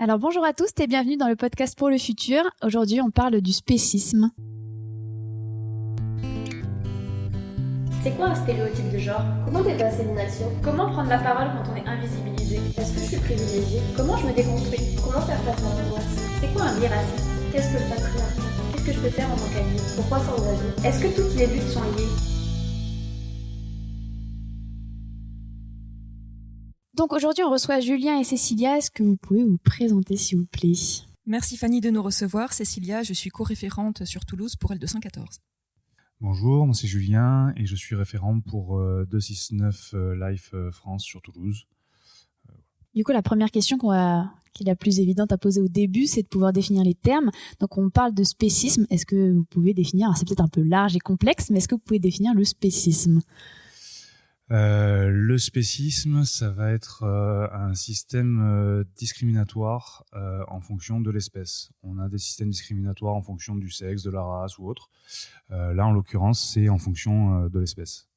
Alors bonjour à tous et bienvenue dans le podcast pour le futur. Aujourd'hui, on parle du spécisme. C'est quoi un stéréotype de genre? Comment dépasser une nation? Comment prendre la parole quand on est invisibilisé? Est-ce que je suis privilégiée? Comment je me déconstruis? Comment faire face à l'angoisse? C'est quoi un biraciste? Qu'est-ce que le patriarcat? Qu'est-ce que je peux faire en tant qu'allié? Pourquoi s'engager? Est-ce que toutes les luttes sont liées? Donc aujourd'hui, on reçoit Julien et Cécilia. Est-ce que vous pouvez vous présenter, s'il vous plaît? Merci Fanny de nous recevoir. Cécilia, je suis co-référente sur Toulouse pour L214. Bonjour, moi c'est Julien et je suis référent pour 269 Life France sur Toulouse. Du coup, la première question qui est la plus évidente à poser au début, c'est de pouvoir définir les termes. Donc on parle de spécisme. Est-ce que vous pouvez définir, c'est peut-être un peu large et complexe, mais est-ce que vous pouvez définir le spécisme? Le spécisme, ça va être un système discriminatoire en fonction de l'espèce. On a des systèmes discriminatoires en fonction du sexe, de la race ou autre. Là, en l'occurrence, c'est en fonction de l'espèce.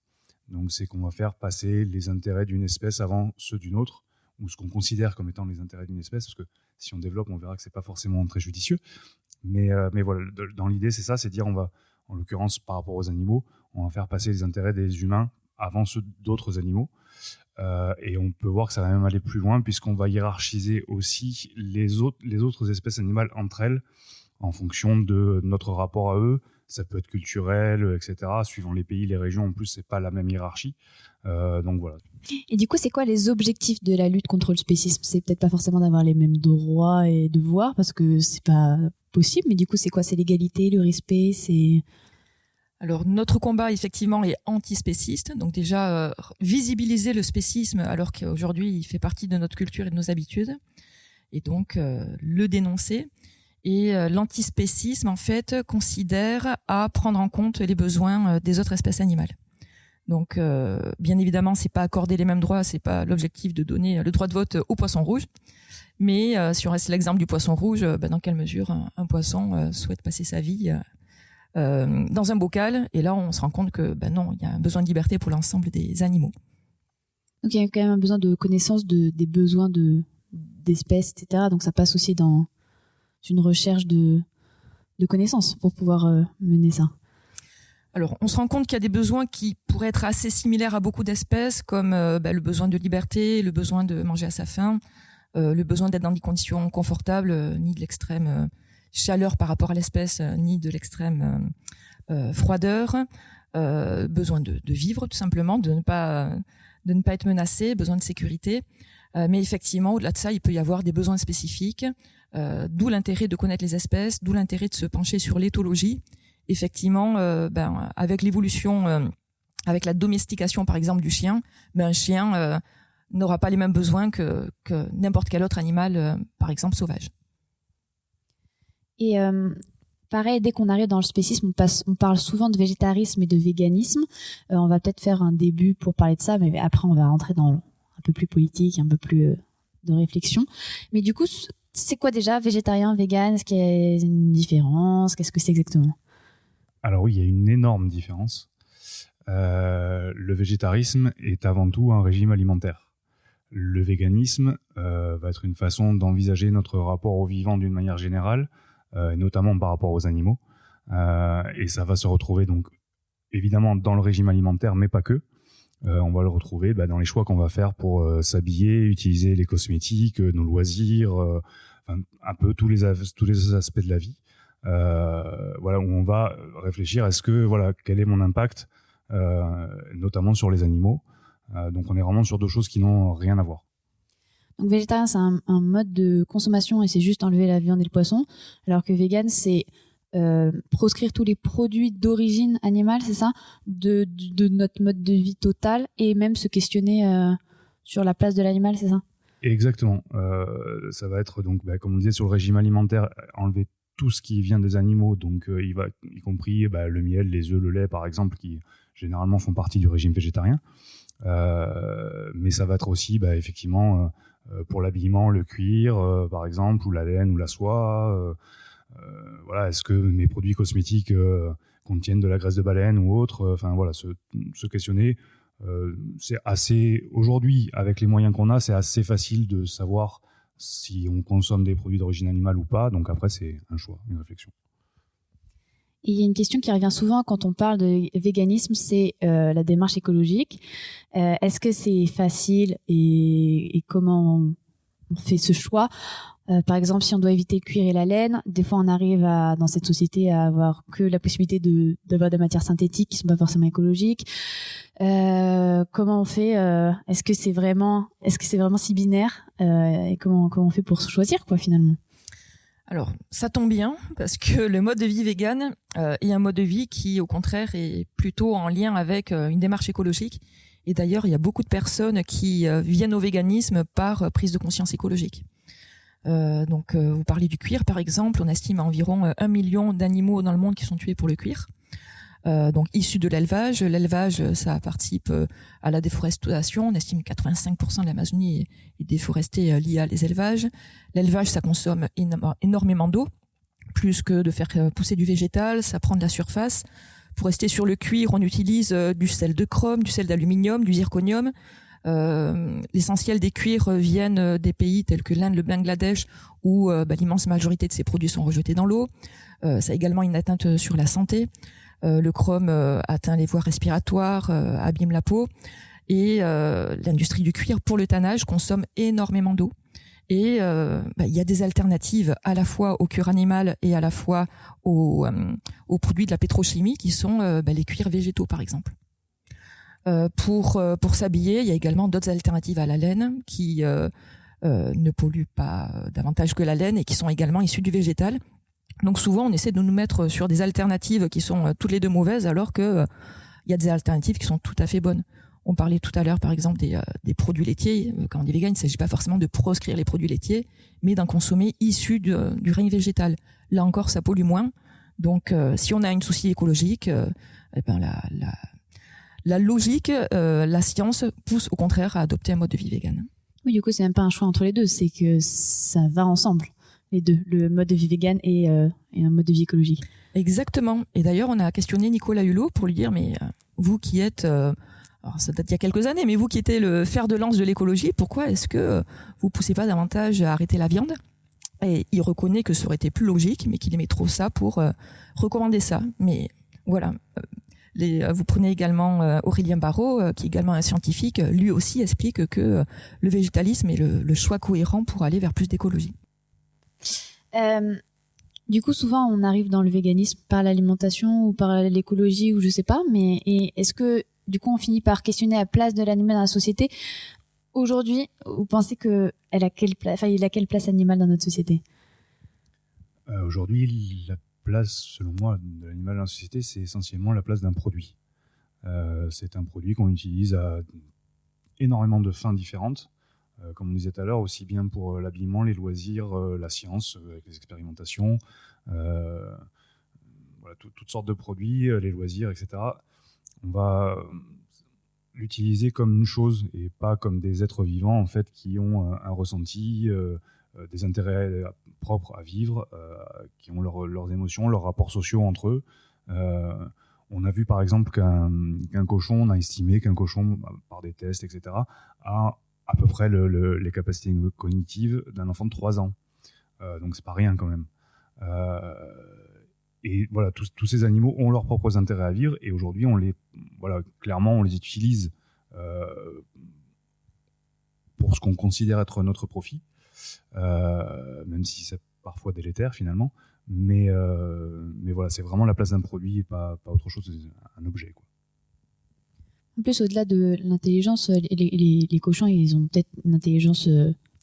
Donc, c'est qu'on va faire passer les intérêts d'une espèce avant ceux d'une autre, ou ce qu'on considère comme étant les intérêts d'une espèce, parce que si on développe, on verra que c'est pas forcément très judicieux. Mais voilà, dans l'idée, c'est ça, c'est dire on va, en l'occurrence, par rapport aux animaux, on va faire passer les intérêts des humains avant ceux d'autres animaux. Et on peut voir que ça va même aller plus loin puisqu'on va hiérarchiser aussi les autres espèces animales entre elles en fonction de notre rapport à eux. Ça peut être culturel, etc. Suivant les pays, les régions, en plus, c'est pas la même hiérarchie. Donc voilà. Et du coup, c'est quoi les objectifs de la lutte contre le spécisme? C'est peut-être pas forcément d'avoir les mêmes droits et devoirs parce que c'est pas possible, mais du coup, c'est quoi? C'est l'égalité, le respect, c'est... Alors notre combat effectivement est antispéciste, donc déjà visibiliser le spécisme alors qu'aujourd'hui il fait partie de notre culture et de nos habitudes, et donc le dénoncer. Et l'antispécisme en fait considère à prendre en compte les besoins des autres espèces animales. Donc bien évidemment c'est pas accorder les mêmes droits, c'est pas l'objectif de donner le droit de vote au poisson rouge, mais si on reste l'exemple du poisson rouge, dans quelle mesure un poisson souhaite passer sa vie dans un bocal, et là on se rend compte que non, il y a un besoin de liberté pour l'ensemble des animaux. Donc il y a quand même un besoin de connaissance des besoins d'espèces, etc. Donc ça passe aussi dans une recherche de connaissances pour pouvoir mener ça. Alors on se rend compte qu'il y a des besoins qui pourraient être assez similaires à beaucoup d'espèces, comme le besoin de liberté, le besoin de manger à sa faim, le besoin d'être dans des conditions confortables, ni de l'extrême chaleur par rapport à l'espèce, ni de l'extrême froideur, besoin de vivre tout simplement, de ne pas être menacé, besoin de sécurité. Mais effectivement, au-delà de ça, il peut y avoir des besoins spécifiques, d'où l'intérêt de connaître les espèces, d'où l'intérêt de se pencher sur l'éthologie. Effectivement, avec l'évolution, avec la domestication par exemple du chien, un chien n'aura pas les mêmes besoins que n'importe quel autre animal, par exemple sauvage. Et pareil, dès qu'on arrive dans le spécisme, on parle souvent de végétarisme et de véganisme. On va peut-être faire un début pour parler de ça, mais après on va rentrer dans un peu plus politique, un peu plus de réflexion. Mais du coup, c'est quoi déjà végétarien, vegan? Est-ce qu'il y a une différence? Qu'est-ce que c'est exactement? Alors oui, il y a une énorme différence. Le végétarisme est avant tout un régime alimentaire. Le véganisme va être une façon d'envisager notre rapport au vivant d'une manière générale, notamment par rapport aux animaux. Et ça va se retrouver donc évidemment dans le régime alimentaire, mais pas que. On va le retrouver dans les choix qu'on va faire pour s'habiller, utiliser les cosmétiques, nos loisirs, un peu tous les aspects de la vie. Où on va réfléchir quel est mon impact, notamment sur les animaux. Donc on est vraiment sur deux choses qui n'ont rien à voir. Donc végétarien, c'est un mode de consommation et c'est juste enlever la viande et le poisson, alors que vegan, c'est proscrire tous les produits d'origine animale, c'est ça, de notre mode de vie total, et même se questionner sur la place de l'animal, c'est ça? Exactement. Ça va être donc, comme on disait, sur le régime alimentaire, enlever tout ce qui vient des animaux, donc y compris le miel, les œufs, le lait par exemple, qui généralement font partie du régime végétarien. Mais ça va être aussi effectivement pour l'habillement, le cuir par exemple, ou la laine ou la soie. Est-ce que mes produits cosmétiques contiennent de la graisse de baleine ou autre? Se questionner. C'est assez, aujourd'hui, avec les moyens qu'on a, c'est assez facile de savoir si on consomme des produits d'origine animale ou pas. Donc après, c'est un choix, une réflexion. Et il y a une question qui revient souvent quand on parle de véganisme, c'est la démarche écologique. Est-ce que c'est facile et comment on fait ce choix? Par exemple, si on doit éviter le cuir et la laine, des fois on arrive dans cette société à avoir que la possibilité d'avoir des matières synthétiques qui sont pas forcément écologiques. Comment on fait? Est-ce que c'est vraiment si binaire? Et comment on fait pour choisir quoi finalement? Alors, ça tombe bien parce que le mode de vie vegan est un mode de vie qui, au contraire, est plutôt en lien avec une démarche écologique. Et d'ailleurs, il y a beaucoup de personnes qui viennent au véganisme par prise de conscience écologique. Vous parlez du cuir, par exemple. On estime à environ 1 million d'animaux dans le monde qui sont tués pour le cuir. Donc issus de l'élevage. L'élevage, ça participe à la déforestation. On estime que 85% de l'Amazonie est déforestée liée à les élevages. L'élevage, ça consomme énormément d'eau, plus que de faire pousser du végétal. Ça prend de la surface. Pour rester sur le cuir, on utilise du sel de chrome, du sel d'aluminium, du zirconium. L'essentiel des cuirs viennent des pays tels que l'Inde, le Bangladesh, où l'immense majorité de ces produits sont rejetés dans l'eau. Ça a également une atteinte sur la santé. Le chrome atteint les voies respiratoires, abîme la peau. Et l'industrie du cuir, pour le tannage, consomme énormément d'eau. Et il y a des alternatives à la fois au cuir animal et à la fois aux produits de la pétrochimie qui sont les cuirs végétaux, par exemple. Pour s'habiller, il y a également d'autres alternatives à la laine qui ne polluent pas davantage que la laine et qui sont également issues du végétal. Donc souvent, on essaie de nous mettre sur des alternatives qui sont toutes les deux mauvaises, alors que il y a des alternatives qui sont tout à fait bonnes. On parlait tout à l'heure, par exemple, des produits laitiers. Quand on dit vegan, il ne s'agit pas forcément de proscrire les produits laitiers, mais d'en consommer issus du règne végétal. Là encore, ça pollue moins. Donc, si on a une souci écologique, la logique, la science pousse au contraire à adopter un mode de vie vegan. Oui, du coup, c'est même pas un choix entre les deux, c'est que ça va ensemble, les deux, le mode de vie vegan et un mode de vie écologique. Exactement. Et d'ailleurs, on a questionné Nicolas Hulot pour lui dire, mais vous qui êtes, alors ça date il y a quelques années, mais vous qui étiez le fer de lance de l'écologie, pourquoi est-ce que vous poussez pas davantage à arrêter la viande? Et il reconnaît que ça aurait été plus logique, mais qu'il aimait trop ça pour recommander ça. Mais voilà. Vous prenez également Aurélien Barraud, qui est également un scientifique, lui aussi explique que le végétalisme est le choix cohérent pour aller vers plus d'écologie. Du coup, souvent, on arrive dans le véganisme par l'alimentation ou par l'écologie ou je sais pas, mais est-ce que du coup, on finit par questionner la place de l'animal dans la société? Aujourd'hui, vous pensez il a quelle place animale dans notre société? Aujourd'hui, la place, selon moi, de l'animal dans la société, c'est essentiellement la place d'un produit. C'est un produit qu'on utilise à énormément de fins différentes, comme on disait tout à l'heure, aussi bien pour l'habillement, les loisirs, la science, avec les expérimentations, toutes sortes de produits, les loisirs, etc. On va l'utiliser comme une chose et pas comme des êtres vivants en fait qui ont un ressenti, des intérêts propres à vivre, qui ont leurs émotions, leurs rapports sociaux entre eux. On a vu par exemple qu'un cochon, on a estimé qu'un cochon, par des tests, etc., a à peu près les capacités cognitives d'un enfant de 3 ans. Donc c'est pas rien quand même. Et voilà, tous ces animaux ont leurs propres intérêts à vivre et aujourd'hui, clairement, on les utilise pour ce qu'on considère être notre profit, même si c'est parfois délétère finalement. Mais voilà, c'est vraiment la place d'un produit et pas autre chose, c'est un objet, quoi. En plus, au-delà de l'intelligence, les cochons, ils ont peut-être une intelligence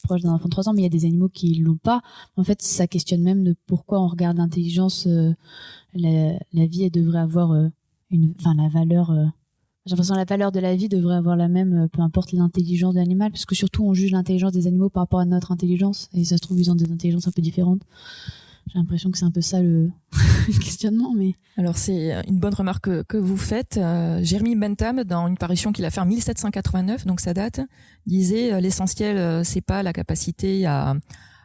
proche d'un enfant de 3 ans, mais il y a des animaux qui l'ont pas. En fait, ça questionne même de pourquoi on regarde l'intelligence. La vie, elle devrait avoir la valeur. J'ai l'impression que la valeur de la vie devrait avoir la même, peu importe l'intelligence de l'animal, parce que surtout, on juge l'intelligence des animaux par rapport à notre intelligence, et ça se trouve, ils ont des intelligences un peu différentes. J'ai l'impression que c'est un peu ça le questionnement. Mais... Alors, c'est une bonne remarque que vous faites. Jeremy Bentham, dans une parution qu'il a fait en 1789, donc ça date, disait l'essentiel, c'est pas la capacité à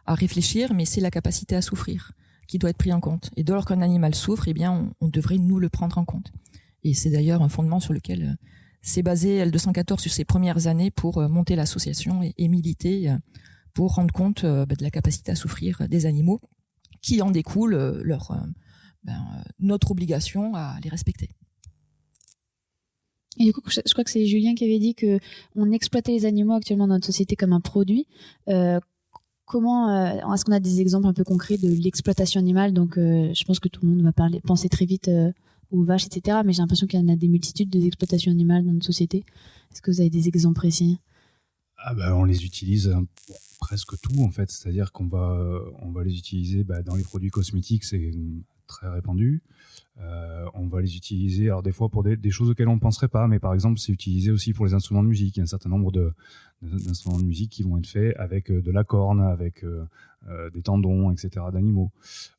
réfléchir, mais c'est la capacité à souffrir qui doit être pris en compte. Et dès lors qu'un animal souffre, eh bien, on devrait nous le prendre en compte. Et c'est d'ailleurs un fondement sur lequel s'est basé L214 sur ses premières années pour monter l'association et militer pour rendre compte de la capacité à souffrir des animaux, qui en découle notre obligation à les respecter. Et du coup, je crois que c'est Julien qui avait dit que on exploitait les animaux actuellement dans notre société comme un produit. Comment est-ce qu'on a des exemples un peu concrets de l'exploitation animale? Donc, je pense que tout le monde va penser très vite aux vaches, etc. Mais j'ai l'impression qu'il y en a des multitudes d'exploitations animales dans notre société. Est-ce que vous avez des exemples précis? On les utilise pour presque tout en fait. C'est-à-dire qu'on va les utiliser dans les produits cosmétiques, c'est très répandu. On va les utiliser, alors des fois pour des choses auxquelles on ne penserait pas, mais par exemple c'est utilisé aussi pour les instruments de musique. Il y a un certain nombre d'instruments de musique qui vont être faits avec de la corne, avec des tendons, etc. d'animaux.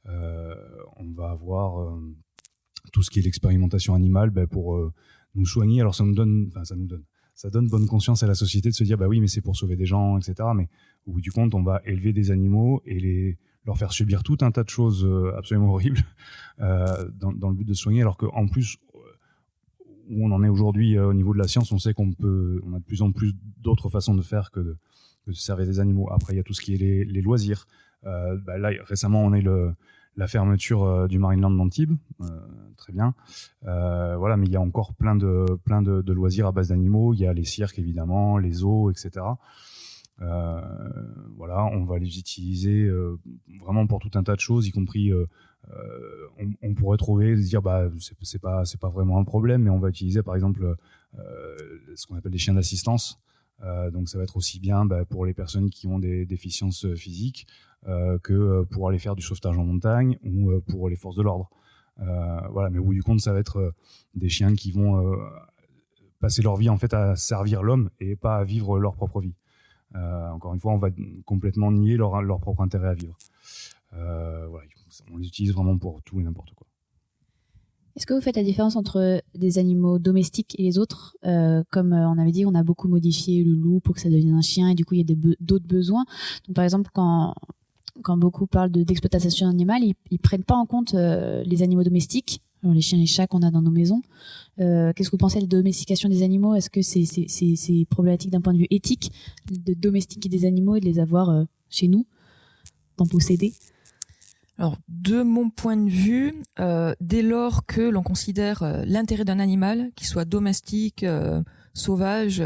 On va avoir tout ce qui est l'expérimentation animale pour nous soigner. Alors ça donne bonne conscience à la société de se dire oui mais c'est pour sauver des gens, etc. Mais au bout du compte on va élever des animaux et leur faire subir tout un tas de choses absolument horribles dans le but de soigner, alors qu'en plus, où on en est aujourd'hui au niveau de la science, on sait on a de plus en plus d'autres façons de faire que de se servir des animaux. Après, il y a tout ce qui est les loisirs. Là, récemment, on a eu la fermeture du Marineland d'Antibes, très bien. Mais il y a encore plein de loisirs à base d'animaux. Il y a les cirques, évidemment, les zoos, etc. On va les utiliser vraiment pour tout un tas de choses, y compris on pourrait dire c'est pas vraiment un problème, mais on va utiliser par exemple ce qu'on appelle des chiens d'assistance. Donc ça va être aussi bien pour les personnes qui ont des déficiences physiques que pour aller faire du sauvetage en montagne ou pour les forces de l'ordre. Mais au bout du compte, ça va être des chiens qui vont passer leur vie en fait à servir l'homme et pas à vivre leur propre vie. Encore une fois, on va complètement nier leur propre intérêt à vivre. On les utilise vraiment pour tout et n'importe quoi. Est-ce que vous faites la différence entre des animaux domestiques et les autres? Comme on avait dit, on a beaucoup modifié le loup pour que ça devienne un chien, et du coup, il y a d'autres besoins. Donc, par exemple, quand beaucoup parlent d'exploitation animale, ils prennent pas en compte les animaux domestiques, les chiens et les chats qu'on a dans nos maisons. Qu'est-ce que vous pensez de la domestication des animaux? Est-ce que c'est problématique d'un point de vue éthique de domestiquer des animaux et de les avoir chez nous, d'en posséder? Alors, de mon point de vue, dès lors que l'on considère l'intérêt d'un animal, qu'il soit domestique, sauvage,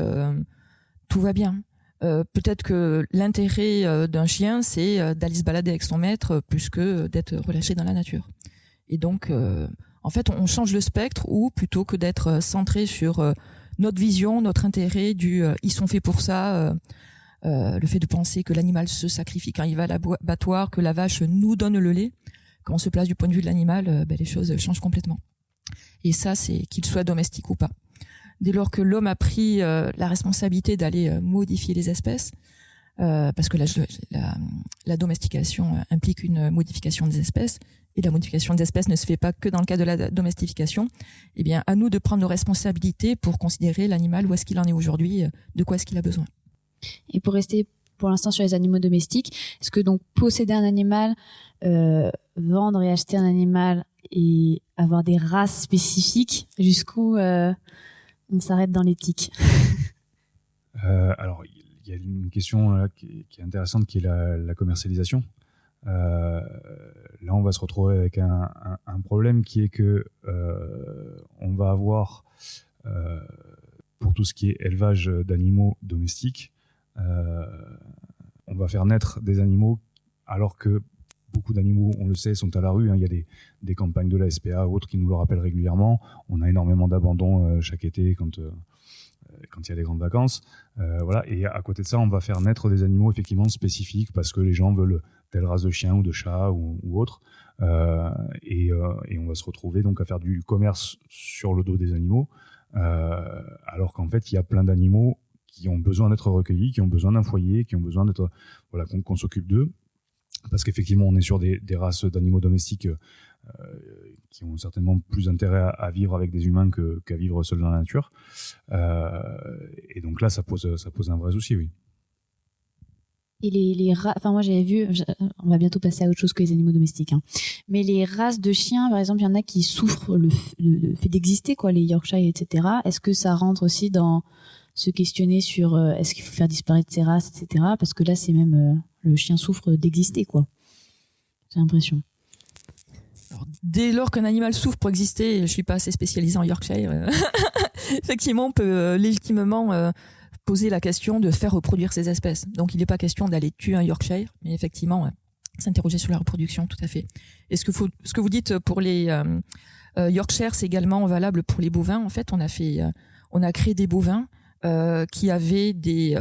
tout va bien. Peut-être que l'intérêt d'un chien, c'est d'aller se balader avec son maître plus que d'être relâché dans la nature. Et donc, en fait, on change le spectre, ou plutôt que d'être centré sur notre vision, notre intérêt ils sont faits pour ça, le fait de penser que l'animal se sacrifie quand il va à l'abattoir, que la vache nous donne le lait, quand on se place du point de vue de l'animal, les choses changent complètement. Et ça, c'est qu'il soit domestique ou pas. Dès lors que l'homme a pris la responsabilité d'aller modifier les espèces, parce que la domestication implique une modification des espèces, et la modification des espèces ne se fait pas que dans le cadre de la domestication, eh bien, à nous de prendre nos responsabilités pour considérer l'animal, où est-ce qu'il en est aujourd'hui, de quoi est-ce qu'il a besoin. Et pour rester pour l'instant sur les animaux domestiques, est-ce que donc posséder un animal, vendre et acheter un animal et avoir des races spécifiques, jusqu'où on s'arrête dans l'éthique? Alors, il y a une question là, qui est intéressante, qui est la commercialisation. Là, on va se retrouver avec un problème qui est que on va avoir, pour tout ce qui est élevage d'animaux domestiques, on va faire naître des animaux alors que beaucoup d'animaux, on le sait, sont à la rue. Il y a des campagnes de la SPA ou autres qui nous le rappellent régulièrement. On a énormément d'abandons chaque été quand il y a les grandes vacances. Et à côté de ça, on va faire naître des animaux effectivement spécifiques parce que les gens veulent telle race de chien ou de chat ou autre. Et on va se retrouver donc à faire du commerce sur le dos des animaux, alors qu'en fait, il y a plein d'animaux qui ont besoin d'être recueillis, qui ont besoin d'un foyer, qui ont besoin d'être qu'on s'occupe d'eux. Parce qu'effectivement, on est sur des races d'animaux domestiques qui ont certainement plus intérêt à vivre avec des humains qu'à vivre seuls dans la nature. Et donc là, ça pose un vrai souci, oui. Et moi j'avais vu, on va bientôt passer à autre chose que les animaux domestiques, hein. Mais les races de chiens, par exemple, il y en a qui souffrent le fait d'exister, quoi, les Yorkshire, etc. Est-ce que ça rentre aussi dans se questionner sur est-ce qu'il faut faire disparaître ces races, etc. Parce que là, c'est même le chien souffre d'exister, quoi. J'ai l'impression. Alors, dès lors qu'un animal souffre pour exister, je suis pas assez spécialisée en Yorkshire, effectivement, on peut légitimement poser la question de faire reproduire ces espèces. Donc, il n'est pas question d'aller tuer un Yorkshire, mais effectivement, s'interroger sur la reproduction, tout à fait. Et ce que vous dites pour les Yorkshire, c'est également valable pour les bovins. En fait, on a créé des bovins qui avaient des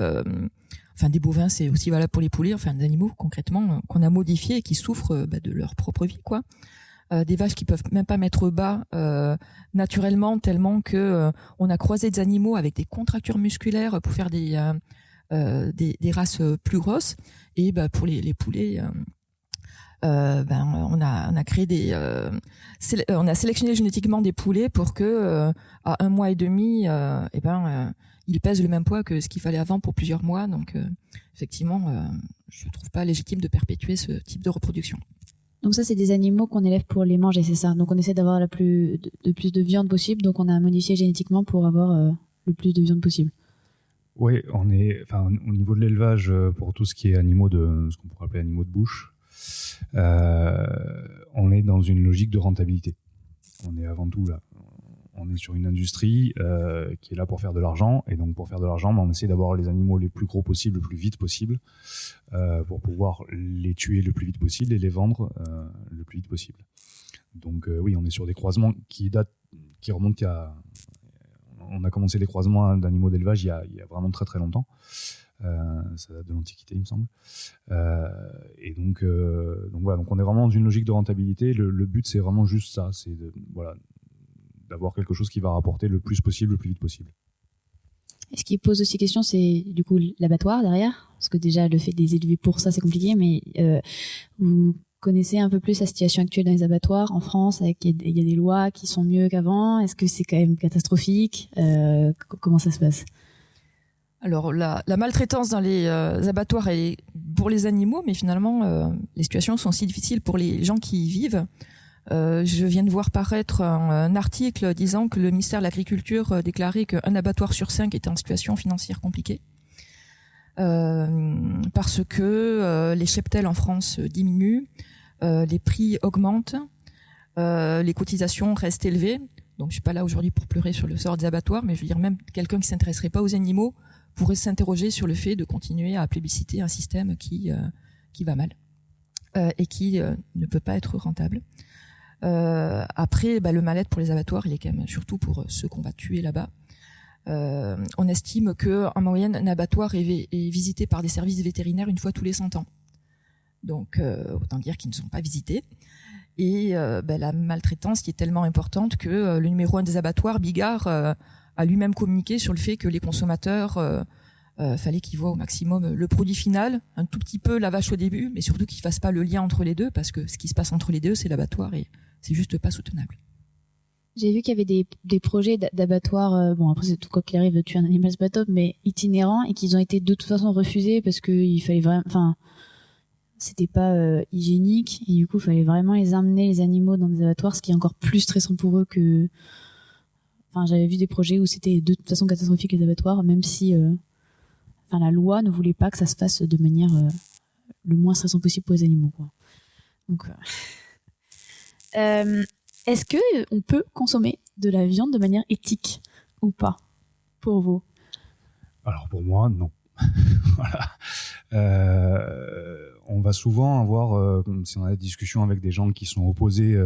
bovins, c'est aussi valable pour les poulets, enfin des animaux concrètement qu'on a modifiés et qui souffrent de leur propre vie, quoi. Des vaches qui peuvent même pas mettre bas naturellement, tellement que on a croisé des animaux avec des contractures musculaires pour faire des races plus grosses. Et pour les poulets, on a créé on a sélectionné génétiquement des poulets pour que à 1 mois et demi, ils pèsent le même poids que ce qu'il fallait avant pour plusieurs mois. Donc effectivement, je trouve pas légitime de perpétuer ce type de reproduction. Donc ça, c'est des animaux qu'on élève pour les manger, c'est ça. Donc on essaie d'avoir le plus de viande possible. Donc on a modifié génétiquement pour avoir le plus de viande possible. Oui, au niveau de l'élevage, pour tout ce qui est animaux ce qu'on pourrait appeler animaux de bouche, on est dans une logique de rentabilité. On est avant tout là. On est sur une industrie qui est là pour faire de l'argent, et donc pour faire de l'argent, on essaie d'avoir les animaux les plus gros possibles, le plus vite possible, pour pouvoir les tuer le plus vite possible et les vendre le plus vite possible. Donc oui, on est sur des croisements qui remontent on a commencé les croisements d'animaux d'élevage il y a vraiment très très longtemps. Ça date de l'Antiquité, il me semble. Et donc voilà, donc on est vraiment dans une logique de rentabilité. Le but, c'est vraiment juste ça, c'est d'avoir quelque chose qui va rapporter le plus possible, le plus vite possible. Et ce qui pose aussi question, c'est du coup l'abattoir derrière, parce que déjà le fait de les élever pour ça, c'est compliqué, mais vous connaissez un peu plus la situation actuelle dans les abattoirs en France, il y a des lois qui sont mieux qu'avant. Est-ce que c'est quand même catastrophique? Comment ça se passe? Alors la maltraitance dans les abattoirs est pour les animaux, mais finalement les situations sont si difficiles pour les gens qui y vivent. Je viens de voir paraître un article disant que le ministère de l'Agriculture déclarait qu'un abattoir sur 5 était en situation financière compliquée parce que les cheptels en France diminuent, les prix augmentent, les cotisations restent élevées. Donc je suis pas là aujourd'hui pour pleurer sur le sort des abattoirs, mais je veux dire, même quelqu'un qui s'intéresserait pas aux animaux pourrait s'interroger sur le fait de continuer à plébisciter un système qui va mal et qui ne peut pas être rentable. Après, le mal-être pour les abattoirs, il est quand même surtout pour ceux qu'on va tuer là-bas. On estime que en moyenne, un abattoir est visité par des services vétérinaires une fois tous les 100 ans. Donc, autant dire qu'ils ne sont pas visités. Et la maltraitance qui est tellement importante que le numéro 1 des abattoirs, Bigard, a lui-même communiqué sur le fait que les consommateurs fallait qu'ils voient au maximum le produit final, un tout petit peu la vache au début, mais surtout qu'ils fassent pas le lien entre les deux, parce que ce qui se passe entre les deux, c'est l'abattoir et c'est juste pas soutenable. J'ai vu qu'il y avait des projets d'abattoirs, bon après c'est tout quoi qu'il arrive, tuer un animal c'est pas top, mais itinérants, et qu'ils ont été de toute façon refusés parce que il fallait vraiment, enfin c'était pas hygiénique, et du coup il fallait vraiment les amener les animaux dans des abattoirs, ce qui est encore plus stressant pour eux que, enfin j'avais vu des projets où c'était de toute façon catastrophique les abattoirs, même si la loi ne voulait pas que ça se fasse de manière le moins stressant possible pour les animaux, quoi. Donc est-ce que on peut consommer de la viande de manière éthique ou pas, pour vous? Alors pour moi, non. Voilà. On va souvent avoir, si on a des discussions avec des gens qui sont opposés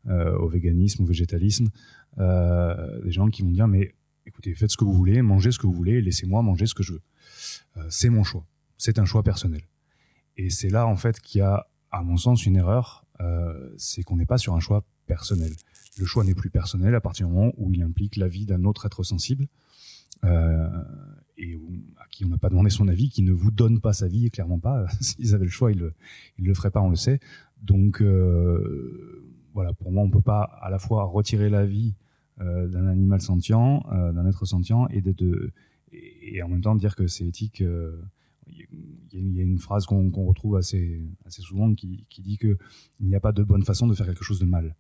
au véganisme, au végétalisme, des gens qui vont dire mais écoutez, faites ce que vous voulez, mangez ce que vous voulez, laissez-moi manger ce que je veux. C'est mon choix, c'est un choix personnel. Et c'est là en fait qu'il y a, à mon sens, une erreur, c'est qu'on n'est pas sur un choix personnel. Le choix n'est plus personnel à partir du moment où il implique la vie d'un autre être sensible, et à qui on n'a pas demandé son avis, qui ne vous donne pas sa vie, et clairement pas. S'ils avaient le choix, ils le feraient pas, on le sait. Donc voilà, pour moi, on peut pas à la fois retirer la vie d'un animal sentient, d'un être sentient, et en même temps dire que c'est éthique. Il y a une phrase qu'on retrouve assez souvent qui dit que il n'y a pas de bonne façon de faire quelque chose de mal.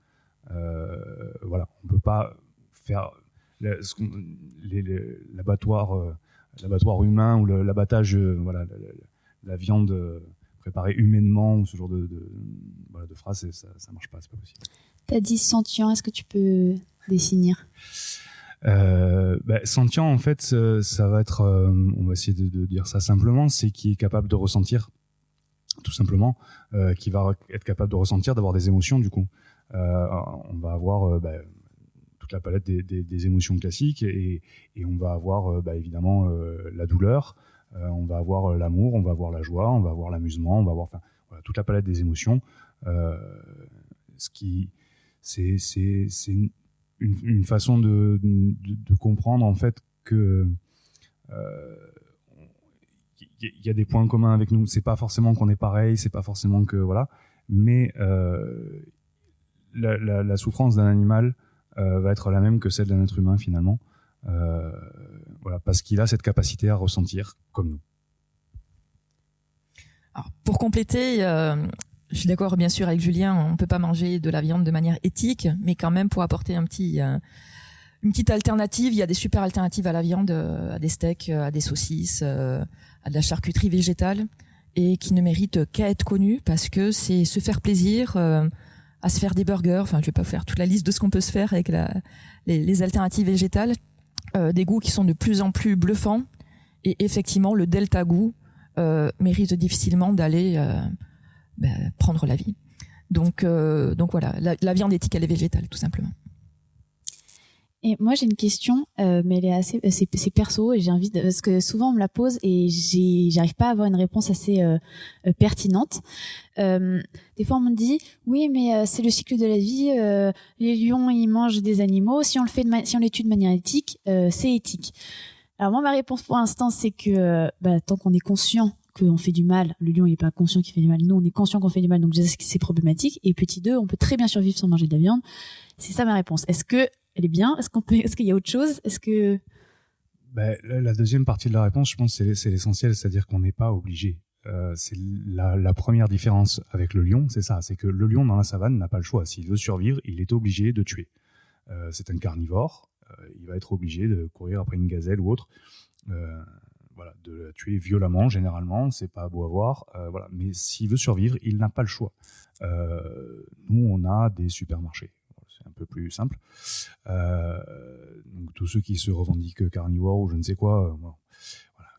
Voilà, on peut pas faire. l'abattoir humain ou l'abattage, la viande préparée humainement ou ce genre de phrases, ça marche pas, c'est pas possible. T'as dit sentient, est-ce que tu peux définir? Sentient, en fait, ça va être, on va essayer de dire ça simplement, c'est qui est capable de ressentir, tout simplement, qui va être capable de ressentir, d'avoir des émotions, du coup. On va avoir toute la palette des émotions classiques et on va avoir évidemment la douleur, on va avoir l'amour, on va avoir la joie, on va avoir l'amusement, on va avoir toute la palette des émotions. Ce qui c'est une façon de comprendre en fait que il y a des points communs avec nous. C'est pas forcément qu'on est pareil, c'est pas forcément que voilà, mais la souffrance d'un animal va être la même que celle d'un être humain finalement, parce qu'il a cette capacité à ressentir comme nous. Alors, pour compléter, je suis d'accord bien sûr avec Julien, on ne peut pas manger de la viande de manière éthique, mais quand même pour apporter une petite alternative, il y a des super alternatives à la viande, à des steaks, à des saucisses, à de la charcuterie végétale, et qui ne méritent qu'à être connues parce que c'est se faire plaisir, à se faire des burgers. Enfin, je vais pas faire toute la liste de ce qu'on peut se faire avec les alternatives végétales, des goûts qui sont de plus en plus bluffants, et effectivement le delta goût mérite difficilement d'aller prendre la vie. Donc voilà, la viande éthique elle est végétale tout simplement. Et moi j'ai une question, mais elle est assez, c'est perso et j'ai envie parce que souvent on me la pose et j'arrive pas à avoir une réponse assez pertinente. Des fois on me dit oui mais c'est le cycle de la vie, les lions ils mangent des animaux, si on les tue de manière éthique, c'est éthique. Alors moi ma réponse pour l'instant c'est que tant qu'on est conscient qu'on fait du mal, le lion il est pas conscient qu'il fait du mal, nous on est conscient qu'on fait du mal, donc je sais que c'est problématique. Et petit 2, on peut très bien survivre sans manger de la viande. C'est ça ma réponse. Est-ce que elle est bien? Est-ce qu'il y a autre chose? Est-ce que la deuxième partie de la réponse, je pense, c'est l'essentiel, c'est-à-dire qu'on n'est pas obligé. C'est la première différence avec le lion, c'est ça, c'est que le lion dans la savane n'a pas le choix. S'il veut survivre, il est obligé de tuer. C'est un carnivore, il va être obligé de courir après une gazelle ou autre. De la tuer violemment, généralement, c'est pas beau à voir, mais s'il veut survivre, il n'a pas le choix. Nous, on a des supermarchés, c'est un peu plus simple. Donc tous ceux qui se revendiquent carnivores ou je ne sais quoi,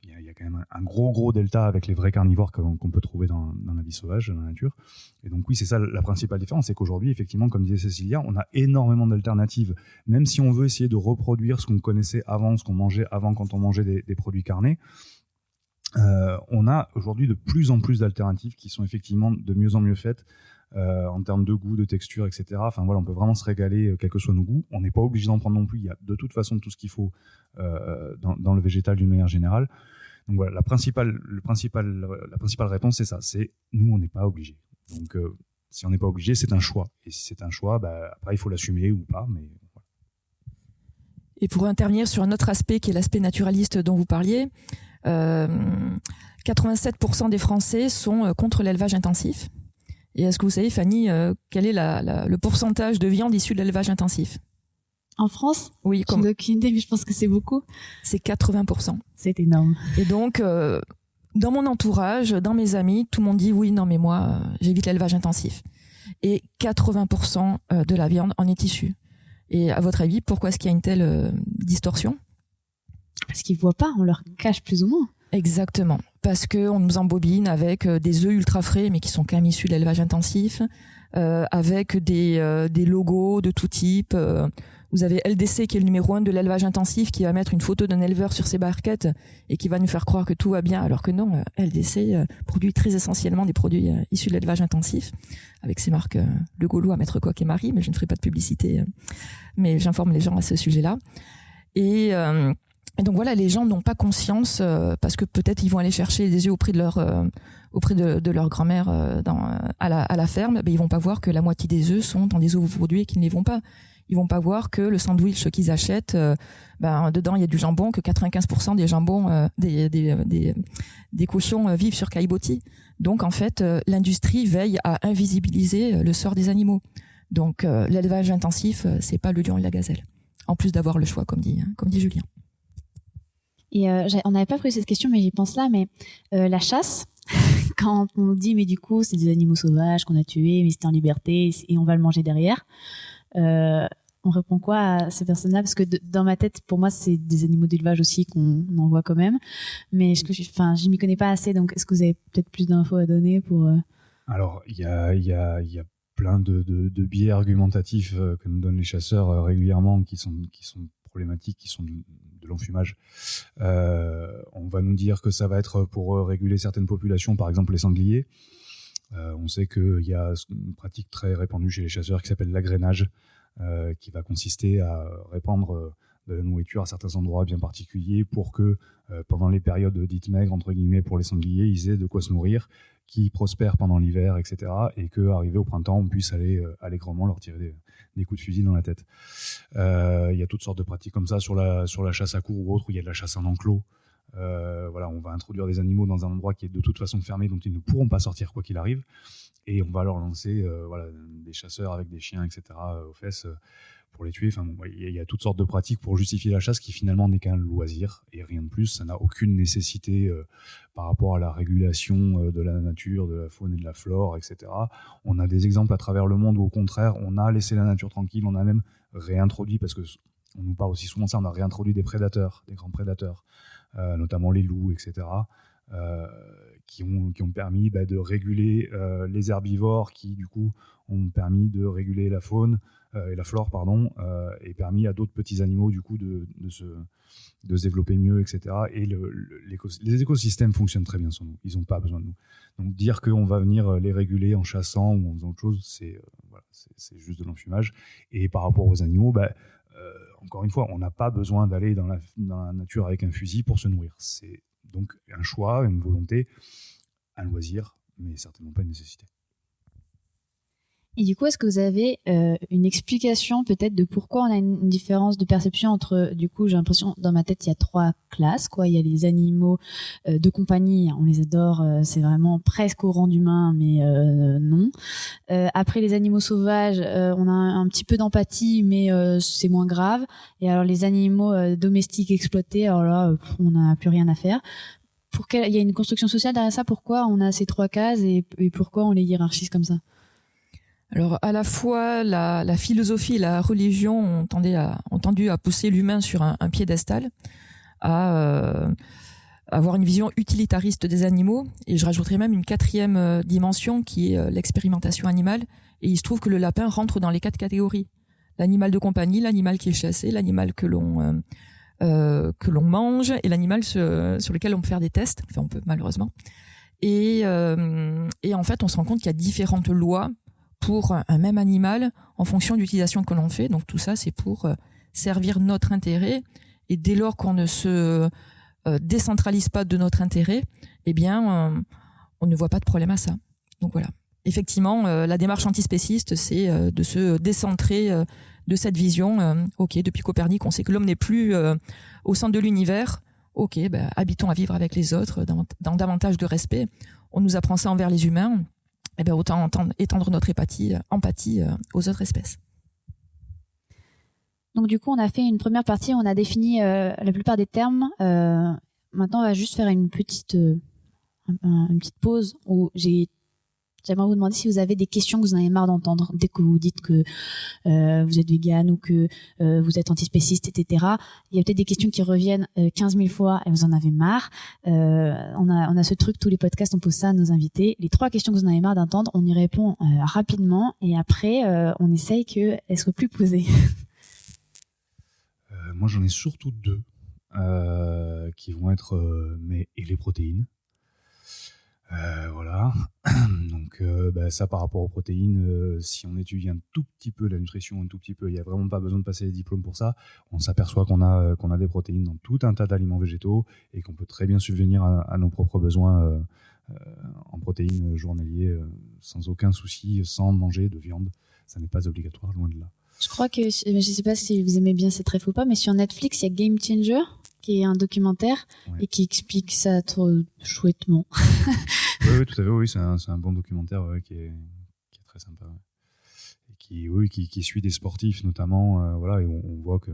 il y a quand même un gros delta avec les vrais carnivores qu'on peut trouver dans la vie sauvage, dans la nature. Et donc oui, c'est ça la principale différence, c'est qu'aujourd'hui, effectivement, comme disait Cécilia, on a énormément d'alternatives. Même si on veut essayer de reproduire ce qu'on connaissait avant, ce qu'on mangeait avant quand on mangeait des produits carnés, on a aujourd'hui de plus en plus d'alternatives qui sont effectivement de mieux en mieux faites en termes de goût, de texture, etc. Enfin voilà, on peut vraiment se régaler quels que soient nos goûts. On n'est pas obligé d'en prendre non plus. Il y a de toute façon tout ce qu'il faut dans le végétal d'une manière générale. Donc voilà, la principale réponse c'est ça, c'est nous on n'est pas obligé. Donc si on n'est pas obligé, c'est un choix. Et si c'est un choix, après il faut l'assumer ou pas. Mais voilà. Et pour intervenir sur un autre aspect qui est l'aspect naturaliste dont vous parliez, 87% des Français sont contre l'élevage intensif. Et est-ce que vous savez, Fanny, quel est le pourcentage de viande issue de l'élevage intensif? En France? Oui, j'ai aucune idée, mais je pense que c'est beaucoup. C'est 80%. C'est énorme. Et donc, dans mon entourage, dans mes amis, tout le monde dit oui, non, mais moi, j'évite l'élevage intensif. Et 80% de la viande en est issue. Et à votre avis, pourquoi est-ce qu'il y a une telle distorsion? Parce qu'ils voient pas, on leur cache plus ou moins. Exactement. Parce qu'on nous embobine avec des œufs ultra frais, mais qui sont quand même issus de l'élevage intensif, avec des logos de tout type. Vous avez LDC qui est le numéro 1 de l'élevage intensif qui va mettre une photo d'un éleveur sur ses barquettes et qui va nous faire croire que tout va bien, alors que non, LDC produit très essentiellement des produits issus de l'élevage intensif, avec ses marques Le Gaulois, Maître Coq et Marie, mais je ne ferai pas de publicité, mais j'informe les gens à ce sujet-là. Et donc voilà, les gens n'ont pas conscience parce que peut-être ils vont aller chercher des œufs auprès de leur grand-mère à la ferme, mais ils vont pas voir que la moitié des œufs sont dans des œufs produits et qu'ils ne les vont pas. Ils vont pas voir que le sandwich qu'ils achètent, dedans il y a du jambon, que 95% des jambons des cochons vivent sur caillebotis. Donc en fait, l'industrie veille à invisibiliser le sort des animaux. Donc l'élevage intensif, c'est pas le lion et la gazelle. en plus d'avoir le choix, comme dit Julien. Et on n'avait pas pris cette question, mais j'y pense là. Mais la chasse, quand on dit mais du coup c'est des animaux sauvages qu'on a tués, mais c'était en liberté et on va le manger derrière, on répond quoi à ces personnes-là? Parce que dans ma tête, pour moi, c'est des animaux d'élevage aussi qu'on en voit quand même. Mais je m'y connais pas assez, donc est-ce que vous avez peut-être plus d'infos à donner pour Alors, il y a plein de biais argumentatifs que nous donnent les chasseurs régulièrement qui sont problématiques, qui sont de l'enfumage. On va nous dire que ça va être pour réguler certaines populations, par exemple les sangliers. On sait qu'il y a une pratique très répandue chez les chasseurs qui s'appelle l'agrainage, qui va consister à répandre de la nourriture à certains endroits bien particuliers pour que pendant les périodes dites maigres, entre guillemets, pour les sangliers, ils aient de quoi se nourrir, qui prospèrent pendant l'hiver, etc. Et qu'arrivé au printemps, on puisse aller allègrement leur tirer des coups de fusil dans la tête. Il y a toutes sortes de pratiques comme ça sur la chasse à courre ou autre, où il y a de la chasse en enclos. Voilà, on va introduire des animaux dans un endroit qui est de toute façon fermé, dont ils ne pourront pas sortir quoi qu'il arrive, et on va leur lancer des chasseurs avec des chiens, etc. Aux fesses pour les tuer. Enfin, il y a toutes sortes de pratiques pour justifier la chasse qui finalement n'est qu'un loisir et rien de plus. Ça n'a aucune nécessité par rapport à la régulation de la nature, de la faune et de la flore, etc. On a des exemples à travers le monde où au contraire on a laissé la nature tranquille, on a même réintroduit, parce que on nous parle aussi souvent de ça, on a réintroduit des prédateurs, des grands prédateurs, notamment les loups, etc., qui ont permis de réguler les herbivores, qui du coup ont permis de réguler la faune et la flore, et permis à d'autres petits animaux du coup de se développer mieux, etc. Et les écosystèmes fonctionnent très bien sans nous, ils n'ont pas besoin de nous. Donc dire qu'on va venir les réguler en chassant ou en faisant autre chose, c'est juste de l'enfumage. Et par rapport aux animaux, encore une fois, on n'a pas besoin d'aller dans la nature avec un fusil pour se nourrir. C'est donc un choix, une volonté, un loisir, mais certainement pas une nécessité. Et du coup, est-ce que vous avez une explication peut-être de pourquoi on a une différence de perception entre, du coup, j'ai l'impression, dans ma tête, il y a 3 classes, quoi. Il y a les animaux de compagnie, on les adore, c'est vraiment presque au rang d'humain, mais non. Après, les animaux sauvages, on a un petit peu d'empathie, mais c'est moins grave. Et alors, les animaux domestiques exploités, alors là, on n'a plus rien à faire. Il y a une construction sociale derrière ça. Pourquoi on a ces 3 cases et pourquoi on les hiérarchise comme ça? Alors, à la fois, la philosophie et la religion ont tendu à pousser l'humain sur un piédestal, à avoir une vision utilitariste des animaux. Et je rajouterais même une 4e dimension qui est l'expérimentation animale. Et il se trouve que le lapin rentre dans les 4 catégories. L'animal de compagnie, l'animal qui est chassé, l'animal que l'on mange et l'animal sur lequel on peut faire des tests. Enfin, on peut, malheureusement. Et en fait, on se rend compte qu'il y a différentes lois pour un même animal en fonction de l'utilisation que l'on fait. Donc tout ça, c'est pour servir notre intérêt. Et dès lors qu'on ne se décentralise pas de notre intérêt, eh bien, on ne voit pas de problème à ça. Donc voilà. Effectivement, la démarche antispéciste, c'est de se décentrer de cette vision. Ok, depuis Copernic, on sait que l'homme n'est plus au centre de l'univers. Ok, habitons à vivre avec les autres dans davantage de respect. On nous apprend ça envers les humains. Eh bien, autant étendre notre empathie aux autres espèces. Donc du coup, on a fait une première partie, on a défini la plupart des termes. Maintenant, on va juste faire une petite pause où j'aimerais vous demander si vous avez des questions que vous en avez marre d'entendre dès que vous dites que vous êtes végane ou que vous êtes antispéciste, etc. Il y a peut-être des questions qui reviennent 15 000 fois et vous en avez marre. On a ce truc, tous les podcasts, on pose ça à nos invités. Les 3 questions que vous en avez marre d'entendre, on y répond rapidement et après, on essaye qu'elles soient plus posées. Moi, j'en ai surtout 2 qui vont être et les protéines. Voilà. Donc ça par rapport aux protéines, si on étudie un tout petit peu la nutrition, un tout petit peu, il n'y a vraiment pas besoin de passer les diplômes pour ça, on s'aperçoit qu'on a des protéines dans tout un tas d'aliments végétaux et qu'on peut très bien subvenir à nos propres besoins en protéines journaliers sans aucun souci, sans manger de viande. Ça n'est pas obligatoire, loin de là. Je crois que, je ne sais pas si vous aimez bien C'est très faux pas, mais sur Netflix, il y a Game Changer, qui est un documentaire et qui explique ça trop chouettement. Oui, tout à fait, oui, c'est un bon documentaire qui est très sympa. Ouais. qui suit des sportifs notamment, voilà, et on voit que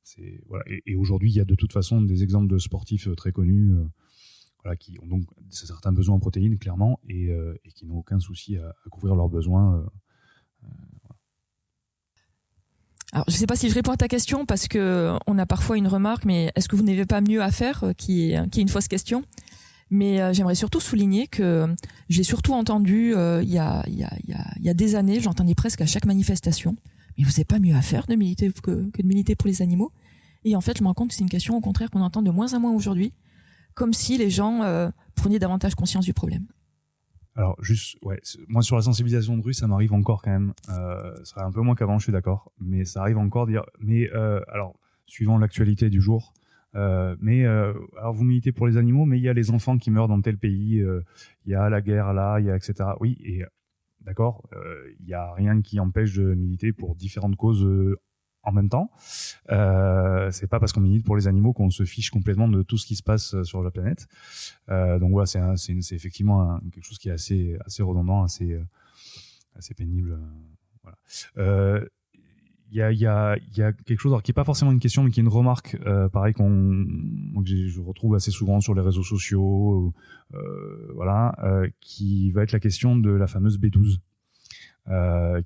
c'est voilà. Et aujourd'hui, il y a de toute façon des exemples de sportifs très connus, voilà, qui ont donc certains besoins en protéines clairement, et qui n'ont aucun souci à couvrir leurs besoins. Alors, je ne sais pas si je réponds à ta question parce que on a parfois une remarque, mais est-ce que vous n'avez pas mieux à faire, qui est une fausse question. Mais j'aimerais surtout souligner que j'ai surtout entendu il y a des années, j'entendais presque à chaque manifestation, mais vous n'avez pas mieux à faire de militer que de militer pour les animaux. Et en fait, je me rends compte que c'est une question au contraire qu'on entend de moins en moins aujourd'hui, comme si les gens prenaient davantage conscience du problème. Alors juste, ouais, moi sur la sensibilisation de rue, ça m'arrive encore quand même. Ça serait un peu moins qu'avant, je suis d'accord, mais ça arrive encore de dire. Mais alors, suivant l'actualité du jour, alors vous militez pour les animaux, mais il y a les enfants qui meurent dans tel pays, il y a la guerre là, il y a etc. Oui, et d'accord, il y a rien qui empêche de militer pour différentes causes en même temps. C'est pas parce qu'on milite pour les animaux qu'on se fiche complètement de tout ce qui se passe sur la planète. Donc voilà, c'est effectivement quelque chose qui est assez redondant, assez pénible. Voilà. Il y a quelque chose alors, qui est pas forcément une question, mais qui est une remarque, pareil que je retrouve assez souvent sur les réseaux sociaux, voilà, qui va être la question de la fameuse B12.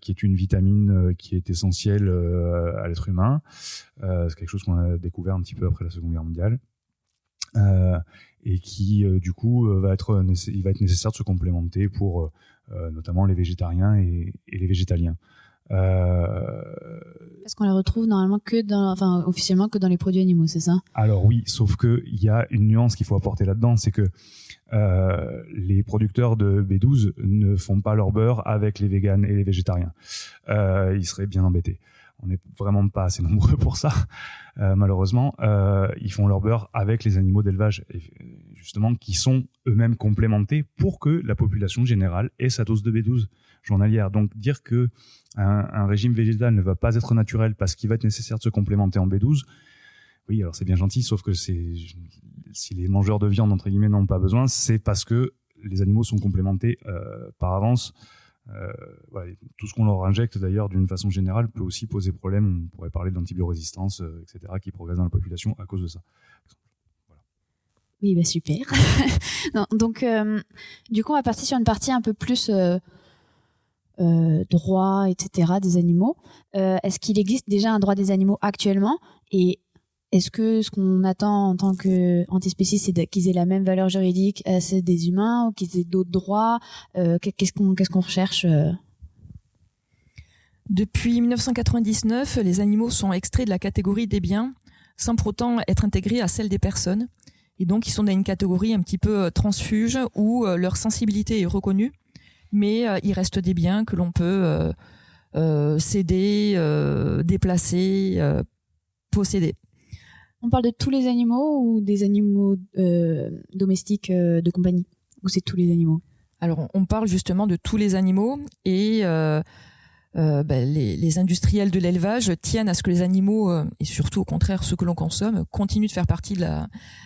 Qui est une vitamine qui est essentielle à l'être humain. C'est quelque chose qu'on a découvert un petit peu après la Seconde Guerre mondiale. Et qui, du coup, il va être nécessaire de se complémenter pour notamment les végétariens et les végétaliens. Parce qu'on les retrouve normalement officiellement que dans les produits animaux, c'est ça? Alors oui, sauf que il y a une nuance qu'il faut apporter là-dedans, c'est que les producteurs de B12 ne font pas leur beurre avec les véganes et les végétariens. Ils seraient bien embêtés. On n'est vraiment pas assez nombreux pour ça, malheureusement. Ils font leur beurre avec les animaux d'élevage, justement, qui sont eux-mêmes complémentés pour que la population générale ait sa dose de B12 journalière. Donc dire que un régime végétal ne va pas être naturel parce qu'il va être nécessaire de se complémenter en B12, oui, alors c'est bien gentil, sauf que si les mangeurs de viande, entre guillemets, n'ont pas besoin, c'est parce que les animaux sont complémentés par avance. Voilà, tout ce qu'on leur injecte, d'ailleurs, d'une façon générale, peut aussi poser problème. On pourrait parler d'antibiorésistance, etc., qui progresse dans la population à cause de ça. Voilà. Oui, bah super. Non, donc, du coup, on va partir sur une partie un peu plus droit, etc., des animaux. Est-ce qu'il existe déjà un droit des animaux actuellement? Et est-ce que ce qu'on attend en tant qu'antispécistes, c'est qu'ils aient la même valeur juridique à celle des humains ou qu'ils aient d'autres droits? Qu'est-ce qu'on recherche? Depuis 1999, les animaux sont extraits de la catégorie des biens sans pour autant être intégrés à celle des personnes. Et donc, ils sont dans une catégorie un petit peu transfuge où leur sensibilité est reconnue, mais il reste des biens que l'on peut céder, déplacer, posséder. On parle de tous les animaux ou des animaux domestiques de compagnie? Ou c'est tous les animaux? Alors, on parle justement de tous les animaux et les industriels de l'élevage tiennent à ce que les animaux, et surtout au contraire ceux que l'on consomme, continuent de faire partie de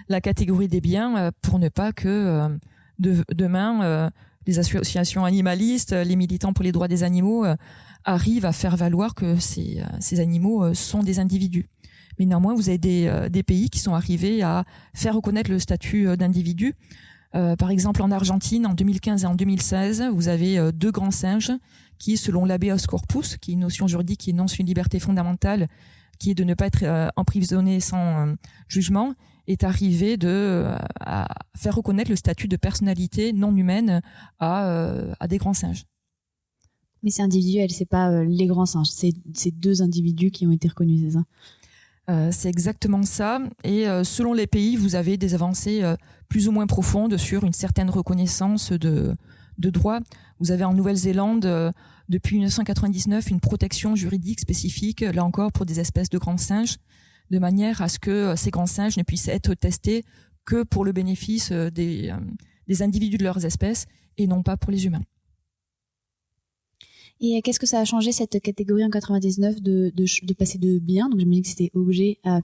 la catégorie des biens pour ne pas que demain les associations animalistes, les militants pour les droits des animaux arrivent à faire valoir que ces animaux sont des individus. Mais néanmoins, vous avez des pays qui sont arrivés à faire reconnaître le statut d'individu. Par exemple, en Argentine, en 2015 et en 2016, vous avez 2 grands singes qui, selon l'habeas corpus, qui est une notion juridique qui énonce une liberté fondamentale, qui est de ne pas être emprisonné sans jugement, est arrivé à faire reconnaître le statut de personnalité non humaine à des grands singes. Mais c'est individuel, c'est pas les grands singes, c'est 2 individus qui ont été reconnus, c'est ça? C'est exactement ça. Et selon les pays, vous avez des avancées plus ou moins profondes sur une certaine reconnaissance de droits. Vous avez en Nouvelle-Zélande, depuis 1999, une protection juridique spécifique, là encore, pour des espèces de grands singes, de manière à ce que ces grands singes ne puissent être testés que pour le bénéfice des individus de leurs espèces et non pas pour les humains. Et qu'est-ce que ça a changé cette catégorie en 99 de passer de bien? Donc je me dis que c'était objet à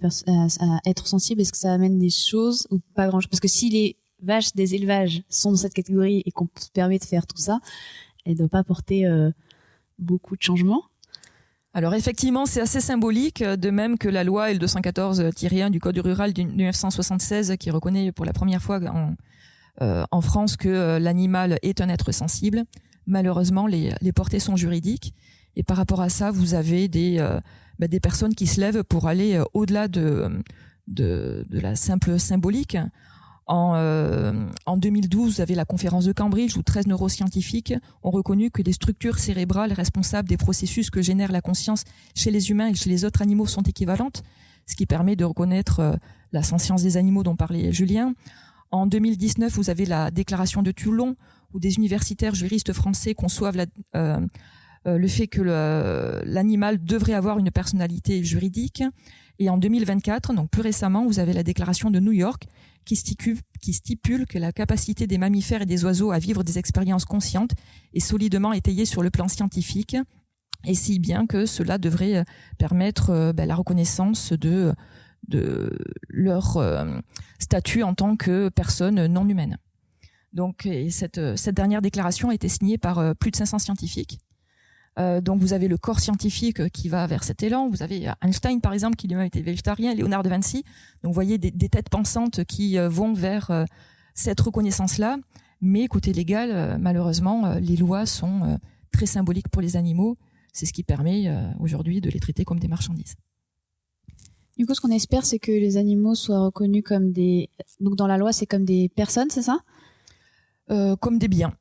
être sensible. Est-ce que ça amène des choses ou pas grand-chose? Parce que si les vaches des élevages sont dans cette catégorie et qu'on se permet de faire tout ça, elles ne doivent pas apporter beaucoup de changements. Alors effectivement, c'est assez symbolique, de même que la loi L214-1 du Code rural de 1976 qui reconnaît pour la première fois en France que l'animal est un être sensible. Malheureusement, les portées sont juridiques et par rapport à ça, vous avez des personnes qui se lèvent pour aller au-delà de la simple symbolique. En 2012, vous avez la conférence de Cambridge où 13 neuroscientifiques ont reconnu que les structures cérébrales responsables des processus que génère la conscience chez les humains et chez les autres animaux sont équivalentes, ce qui permet de reconnaître la sentience des animaux dont parlait Julien. En 2019, vous avez la déclaration de Toulon où des universitaires juristes français conçoivent le fait que l'animal devrait avoir une personnalité juridique. Et en 2024, donc plus récemment, vous avez la déclaration de New York qui stipule que la capacité des mammifères et des oiseaux à vivre des expériences conscientes est solidement étayée sur le plan scientifique, et si bien que cela devrait permettre la reconnaissance de leur statut en tant que personne non humaine. Donc, et cette dernière déclaration a été signée par plus de 500 scientifiques. Donc vous avez le corps scientifique qui va vers cet élan. Vous avez Einstein par exemple qui lui-même était végétarien, Léonard de Vinci. Donc vous voyez des têtes pensantes qui vont vers cette reconnaissance-là. Mais côté légal, malheureusement, les lois sont très symboliques pour les animaux. C'est ce qui permet aujourd'hui de les traiter comme des marchandises. Du coup, ce qu'on espère, c'est que les animaux soient reconnus comme des... Donc dans la loi, c'est comme des personnes, c'est ça ? Comme des biens.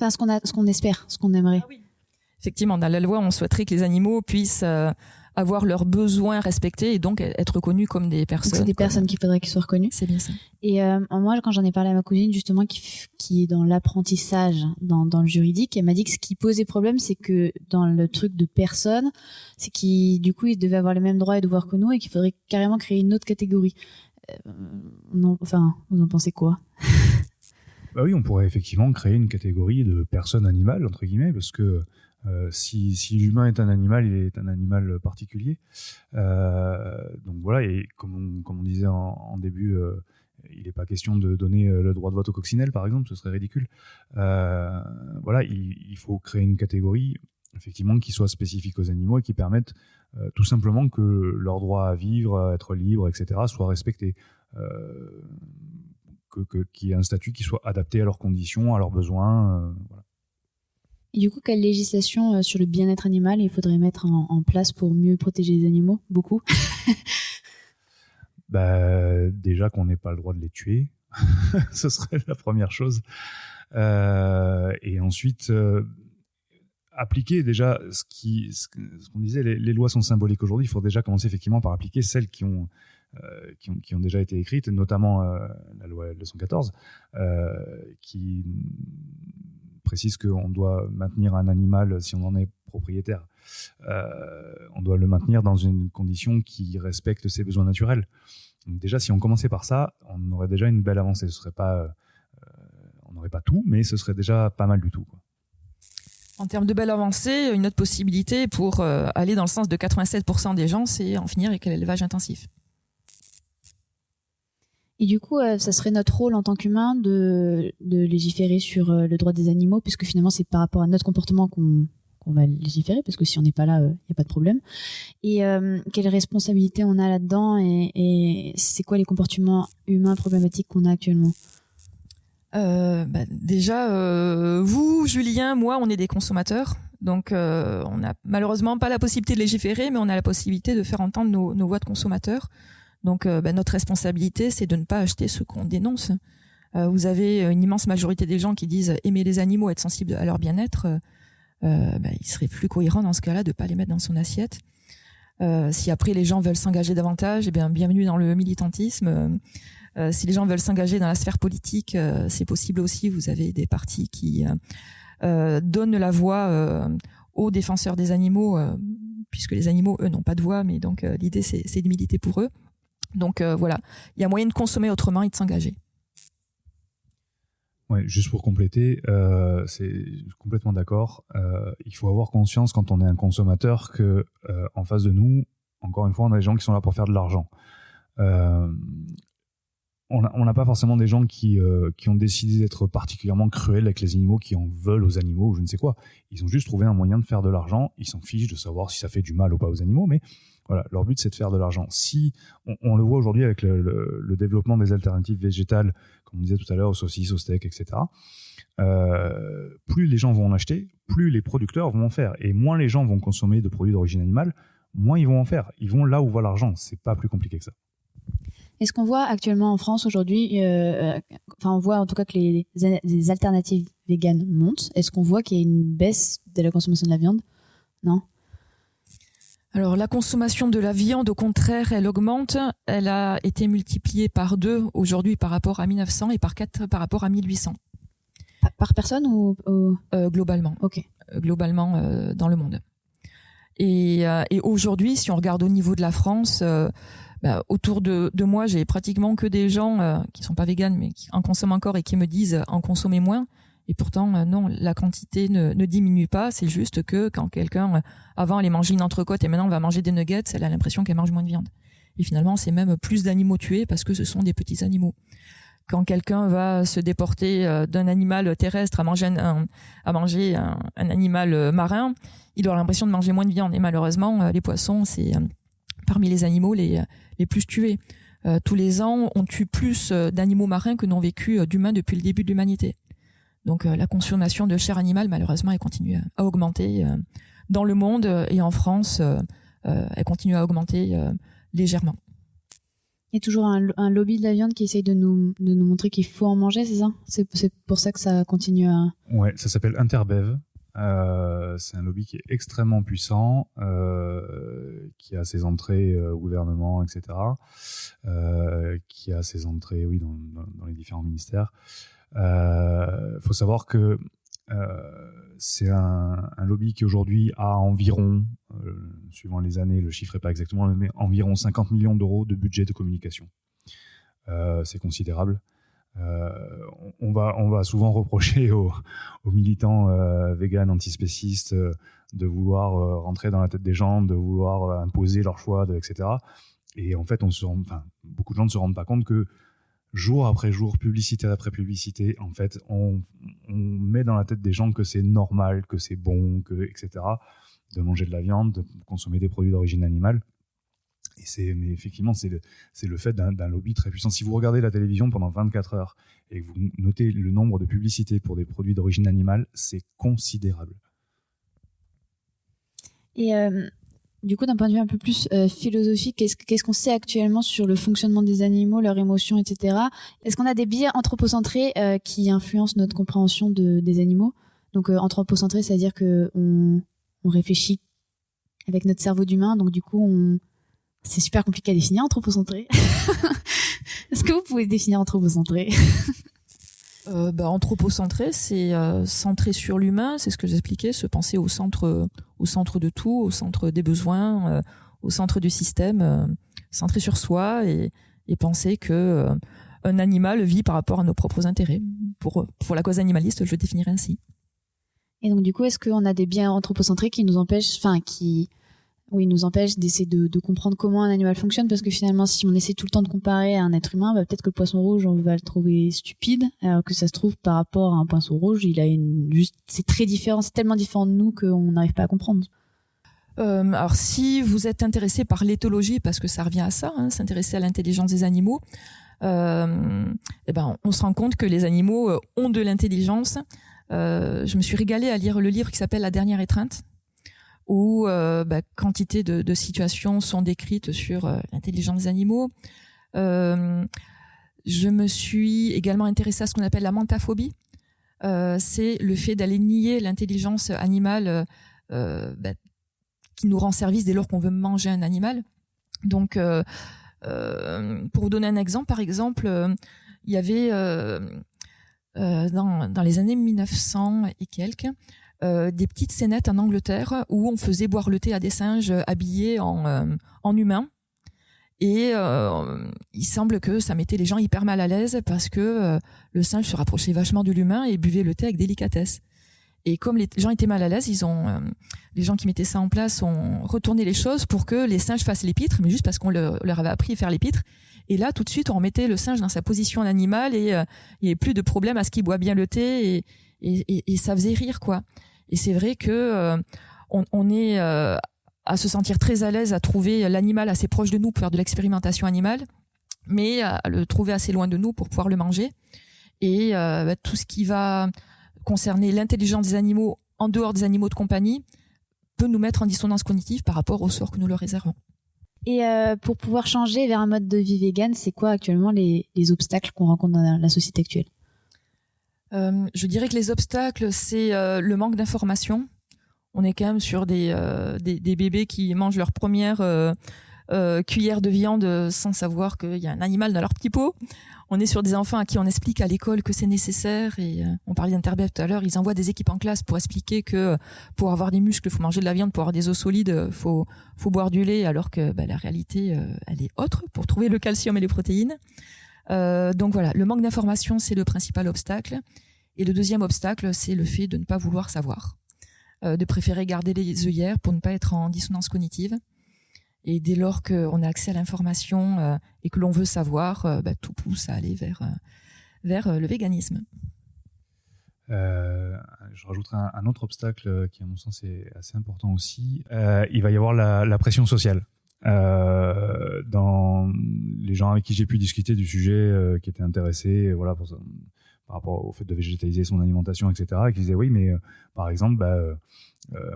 Enfin, ce qu'on espère, ce qu'on aimerait. Ah oui. Effectivement, dans la loi, on souhaiterait que les animaux puissent avoir leurs besoins respectés et donc être reconnus comme des personnes. Donc c'est des personnes qu'il faudrait qu'ils soient reconnues. C'est bien ça. Et moi, quand j'en ai parlé à ma cousine, justement, qui est dans l'apprentissage, dans le juridique, elle m'a dit que ce qui posait problème, c'est que dans le truc de personne, c'est qu'ils, du coup, ils devaient avoir les mêmes droits et devoirs que nous et qu'il faudrait carrément créer une autre catégorie. Enfin, vous en pensez quoi ? Bah oui, on pourrait effectivement créer une catégorie de personnes animales, entre guillemets, parce que si l'humain est un animal, il est un animal particulier. Donc voilà, et comme on disait en début, il n'est pas question de donner le droit de vote aux coccinelles, par exemple, ce serait ridicule. Voilà, il faut créer une catégorie, effectivement, qui soit spécifique aux animaux et qui permette tout simplement que leur droit à vivre, à être libre, etc., soit respecté. Qu'il y ait un statut qui soit adapté à leurs conditions, à leurs besoins. Voilà. Et du coup, quelle législation sur le bien-être animal il faudrait mettre en place pour mieux protéger les animaux ? Beaucoup. Déjà qu'on n'ait pas le droit de les tuer, ce serait la première chose. Et ensuite, appliquer déjà ce qu'on disait, les lois sont symboliques aujourd'hui. Il faut déjà commencer effectivement par appliquer celles qui ont déjà été écrites, notamment la loi L214, qui précise qu'on doit maintenir un animal, si on en est propriétaire, on doit le maintenir dans une condition qui respecte ses besoins naturels. Donc déjà, si on commençait par ça, on aurait déjà une belle avancée. Ce serait pas, on n'aurait pas tout, mais ce serait déjà pas mal du tout, quoi. En termes de belle avancée, une autre possibilité pour aller dans le sens de 87% des gens, c'est en finir avec l'élevage intensif. Et du coup, ça serait notre rôle en tant qu'humain de légiférer sur le droit des animaux, puisque finalement, c'est par rapport à notre comportement qu'on va légiférer, parce que si on n'est pas là, il n'y a pas de problème. Et quelle responsabilité on a là-dedans et c'est quoi les comportements humains problématiques qu'on a actuellement ? Déjà, vous, Julien, moi, on est des consommateurs. Donc, on n'a malheureusement pas la possibilité de légiférer, mais on a la possibilité de faire entendre nos voix de consommateurs. Donc, notre responsabilité, c'est de ne pas acheter ce qu'on dénonce. Vous avez une immense majorité des gens qui disent aimer les animaux, être sensible à leur bien-être. Il serait plus cohérent dans ce cas-là de ne pas les mettre dans son assiette. Si après les gens veulent s'engager davantage, bienvenue dans le militantisme. Si les gens veulent s'engager dans la sphère politique, c'est possible aussi. Vous avez des partis qui donnent la voix aux défenseurs des animaux, puisque les animaux, eux, n'ont pas de voix, mais donc l'idée, c'est de militer pour eux. Donc voilà, il y a moyen de consommer autrement et de s'engager. Ouais, juste pour compléter, c'est complètement d'accord. Il faut avoir conscience quand on est un consommateur que en face de nous, encore une fois, on a des gens qui sont là pour faire de l'argent. on n'a pas forcément des gens qui ont décidé d'être particulièrement cruels avec les animaux, qui en veulent aux animaux ou je ne sais quoi. Ils ont juste trouvé un moyen de faire de l'argent. Ils s'en fichent de savoir si ça fait du mal ou pas aux animaux, mais voilà, leur but c'est de faire de l'argent. Si on le voit aujourd'hui avec le développement des alternatives végétales, comme on disait tout à l'heure, aux saucisses, aux steaks, etc. Plus les gens vont en acheter, plus les producteurs vont en faire, et moins les gens vont consommer de produits d'origine animale, moins ils vont en faire. Ils vont là où va l'argent. C'est pas plus compliqué que ça. Est-ce qu'on voit actuellement en France aujourd'hui, on voit en tout cas que les alternatives véganes montent. Est-ce qu'on voit qu'il y a une baisse de la consommation de la viande? Non. Alors la consommation de la viande, au contraire, elle augmente. Elle a été multipliée par 2 aujourd'hui par rapport à 1900 et par 4 par rapport à 1800. Par personne ou globalement. Ok. Globalement dans le monde. Et aujourd'hui, si on regarde au niveau de la France, autour de moi, j'ai pratiquement que des gens qui sont pas véganes, mais qui en consomment encore et qui me disent en consommer moins. Et pourtant, non, la quantité ne diminue pas. C'est juste que quand quelqu'un, avant, allait manger une entrecôte et maintenant va manger des nuggets, elle a l'impression qu'elle mange moins de viande. Et finalement, c'est même plus d'animaux tués parce que ce sont des petits animaux. Quand quelqu'un va se déporter d'un animal terrestre à manger un animal marin, il aura l'impression de manger moins de viande. Et malheureusement, les poissons, c'est parmi les animaux les plus tués. Tous les ans, on tue plus d'animaux marins que n'ont vécu d'humains depuis le début de l'humanité. Donc la consommation de chair animale, malheureusement, elle continue à augmenter dans le monde, et en France, elle continue à augmenter légèrement. Il y a toujours un lobby de la viande qui essaye de nous montrer qu'il faut en manger, c'est ça? C'est pour ça que ça continue à... Ouais, ça s'appelle Interbev. C'est un lobby qui est extrêmement puissant, qui a ses entrées au gouvernement, etc., qui a ses entrées, oui, dans les différents ministères. Faut savoir que c'est un lobby qui aujourd'hui a environ, suivant les années, le chiffre n'est pas exactement, mais environ 50 millions d'euros de budget de communication. C'est considérable. On va souvent reprocher aux militants véganes, antispécistes, de vouloir rentrer dans la tête des gens, de vouloir imposer leur choix, etc. Et en fait, beaucoup de gens ne se rendent pas compte que jour après jour, publicité après publicité, en fait, on met dans la tête des gens que c'est normal, que c'est bon, etc., de manger de la viande, de consommer des produits d'origine animale. Mais effectivement, c'est le fait d'un lobby très puissant. Si vous regardez la télévision pendant 24 heures et que vous notez le nombre de publicités pour des produits d'origine animale, c'est considérable. Et du coup, d'un point de vue un peu plus philosophique, qu'est-ce qu'on sait actuellement sur le fonctionnement des animaux, leurs émotions, etc. Est-ce qu'on a des biais anthropocentrés qui influencent notre compréhension des animaux? Donc anthropocentré, c'est-à-dire qu'on réfléchit avec notre cerveau d'humain, donc du coup, c'est super compliqué à définir, anthropocentré. Est-ce que vous pouvez définir anthropocentré? Anthropocentré, c'est centré sur l'humain, c'est ce que j'expliquais, se penser au centre de tout, au centre des besoins, au centre du système, centré sur soi et penser que un animal vit par rapport à nos propres intérêts. Pour la cause animaliste, je le définirais ainsi. Et donc du coup, est-ce qu'on a des biais anthropocentrés qui nous empêchent, nous empêche d'essayer de comprendre comment un animal fonctionne, parce que finalement, si on essaie tout le temps de comparer à un être humain, peut-être que le poisson rouge, on va le trouver stupide, alors que ça se trouve, par rapport à un poisson rouge, c'est très différent, c'est tellement différent de nous qu'on n'arrive pas à comprendre. Alors, si vous êtes intéressé par l'éthologie, parce que ça revient à ça, s'intéresser à l'intelligence des animaux, on se rend compte que les animaux ont de l'intelligence. Je me suis régalée à lire le livre qui s'appelle La dernière étreinte, où quantité de situations sont décrites sur l'intelligence des animaux. Je me suis également intéressée à ce qu'on appelle la mantaphobie. C'est le fait d'aller nier l'intelligence animale qui nous rend service dès lors qu'on veut manger un animal. Donc, pour vous donner un exemple, par exemple, il y avait dans les années 1900 et quelques, des petites scénettes en Angleterre où on faisait boire le thé à des singes habillés en humains. Et il semble que ça mettait les gens hyper mal à l'aise parce que le singe se rapprochait vachement de l'humain et buvait le thé avec délicatesse. Et comme les gens étaient mal à l'aise, les gens qui mettaient ça en place ont retourné les choses pour que les singes fassent les pitres, mais juste parce qu'on leur avait appris à faire les pitres. Et là, tout de suite, on remettait le singe dans sa position d'animal et il n'y avait plus de problème à ce qu'il boit bien le thé et ça faisait rire, quoi. Et c'est vrai que on est à se sentir très à l'aise à trouver l'animal assez proche de nous pour faire de l'expérimentation animale, mais à le trouver assez loin de nous pour pouvoir le manger. Et tout ce qui va concerner l'intelligence des animaux en dehors des animaux de compagnie peut nous mettre en dissonance cognitive par rapport au sort que nous leur réservons. Et pour pouvoir changer vers un mode de vie vegan, c'est quoi actuellement les obstacles qu'on rencontre dans la société actuelle ? Je dirais que les obstacles, c'est le manque d'information. On est quand même sur des bébés qui mangent leur première cuillère de viande sans savoir qu'il y a un animal dans leur petit pot. On est sur des enfants à qui on explique à l'école que c'est nécessaire et on parlait d'Interbep tout à l'heure, ils envoient des équipes en classe pour expliquer que pour avoir des muscles, il faut manger de la viande, pour avoir des os solides, faut boire du lait, alors que la réalité, elle est autre pour trouver le calcium et les protéines. Donc voilà, le manque d'information, c'est le principal obstacle. Et le deuxième obstacle, c'est le fait de ne pas vouloir savoir, de préférer garder les œillères pour ne pas être en dissonance cognitive. Et dès lors qu'on a accès à l'information et que l'on veut savoir, tout pousse à aller vers le véganisme. Je rajouterai un autre obstacle qui, à mon sens, est assez important aussi. Il va y avoir la pression sociale. Dans les gens avec qui j'ai pu discuter du sujet, qui étaient intéressés, voilà, par rapport au fait de végétaliser son alimentation, etc., et qui disaient oui, mais par exemple,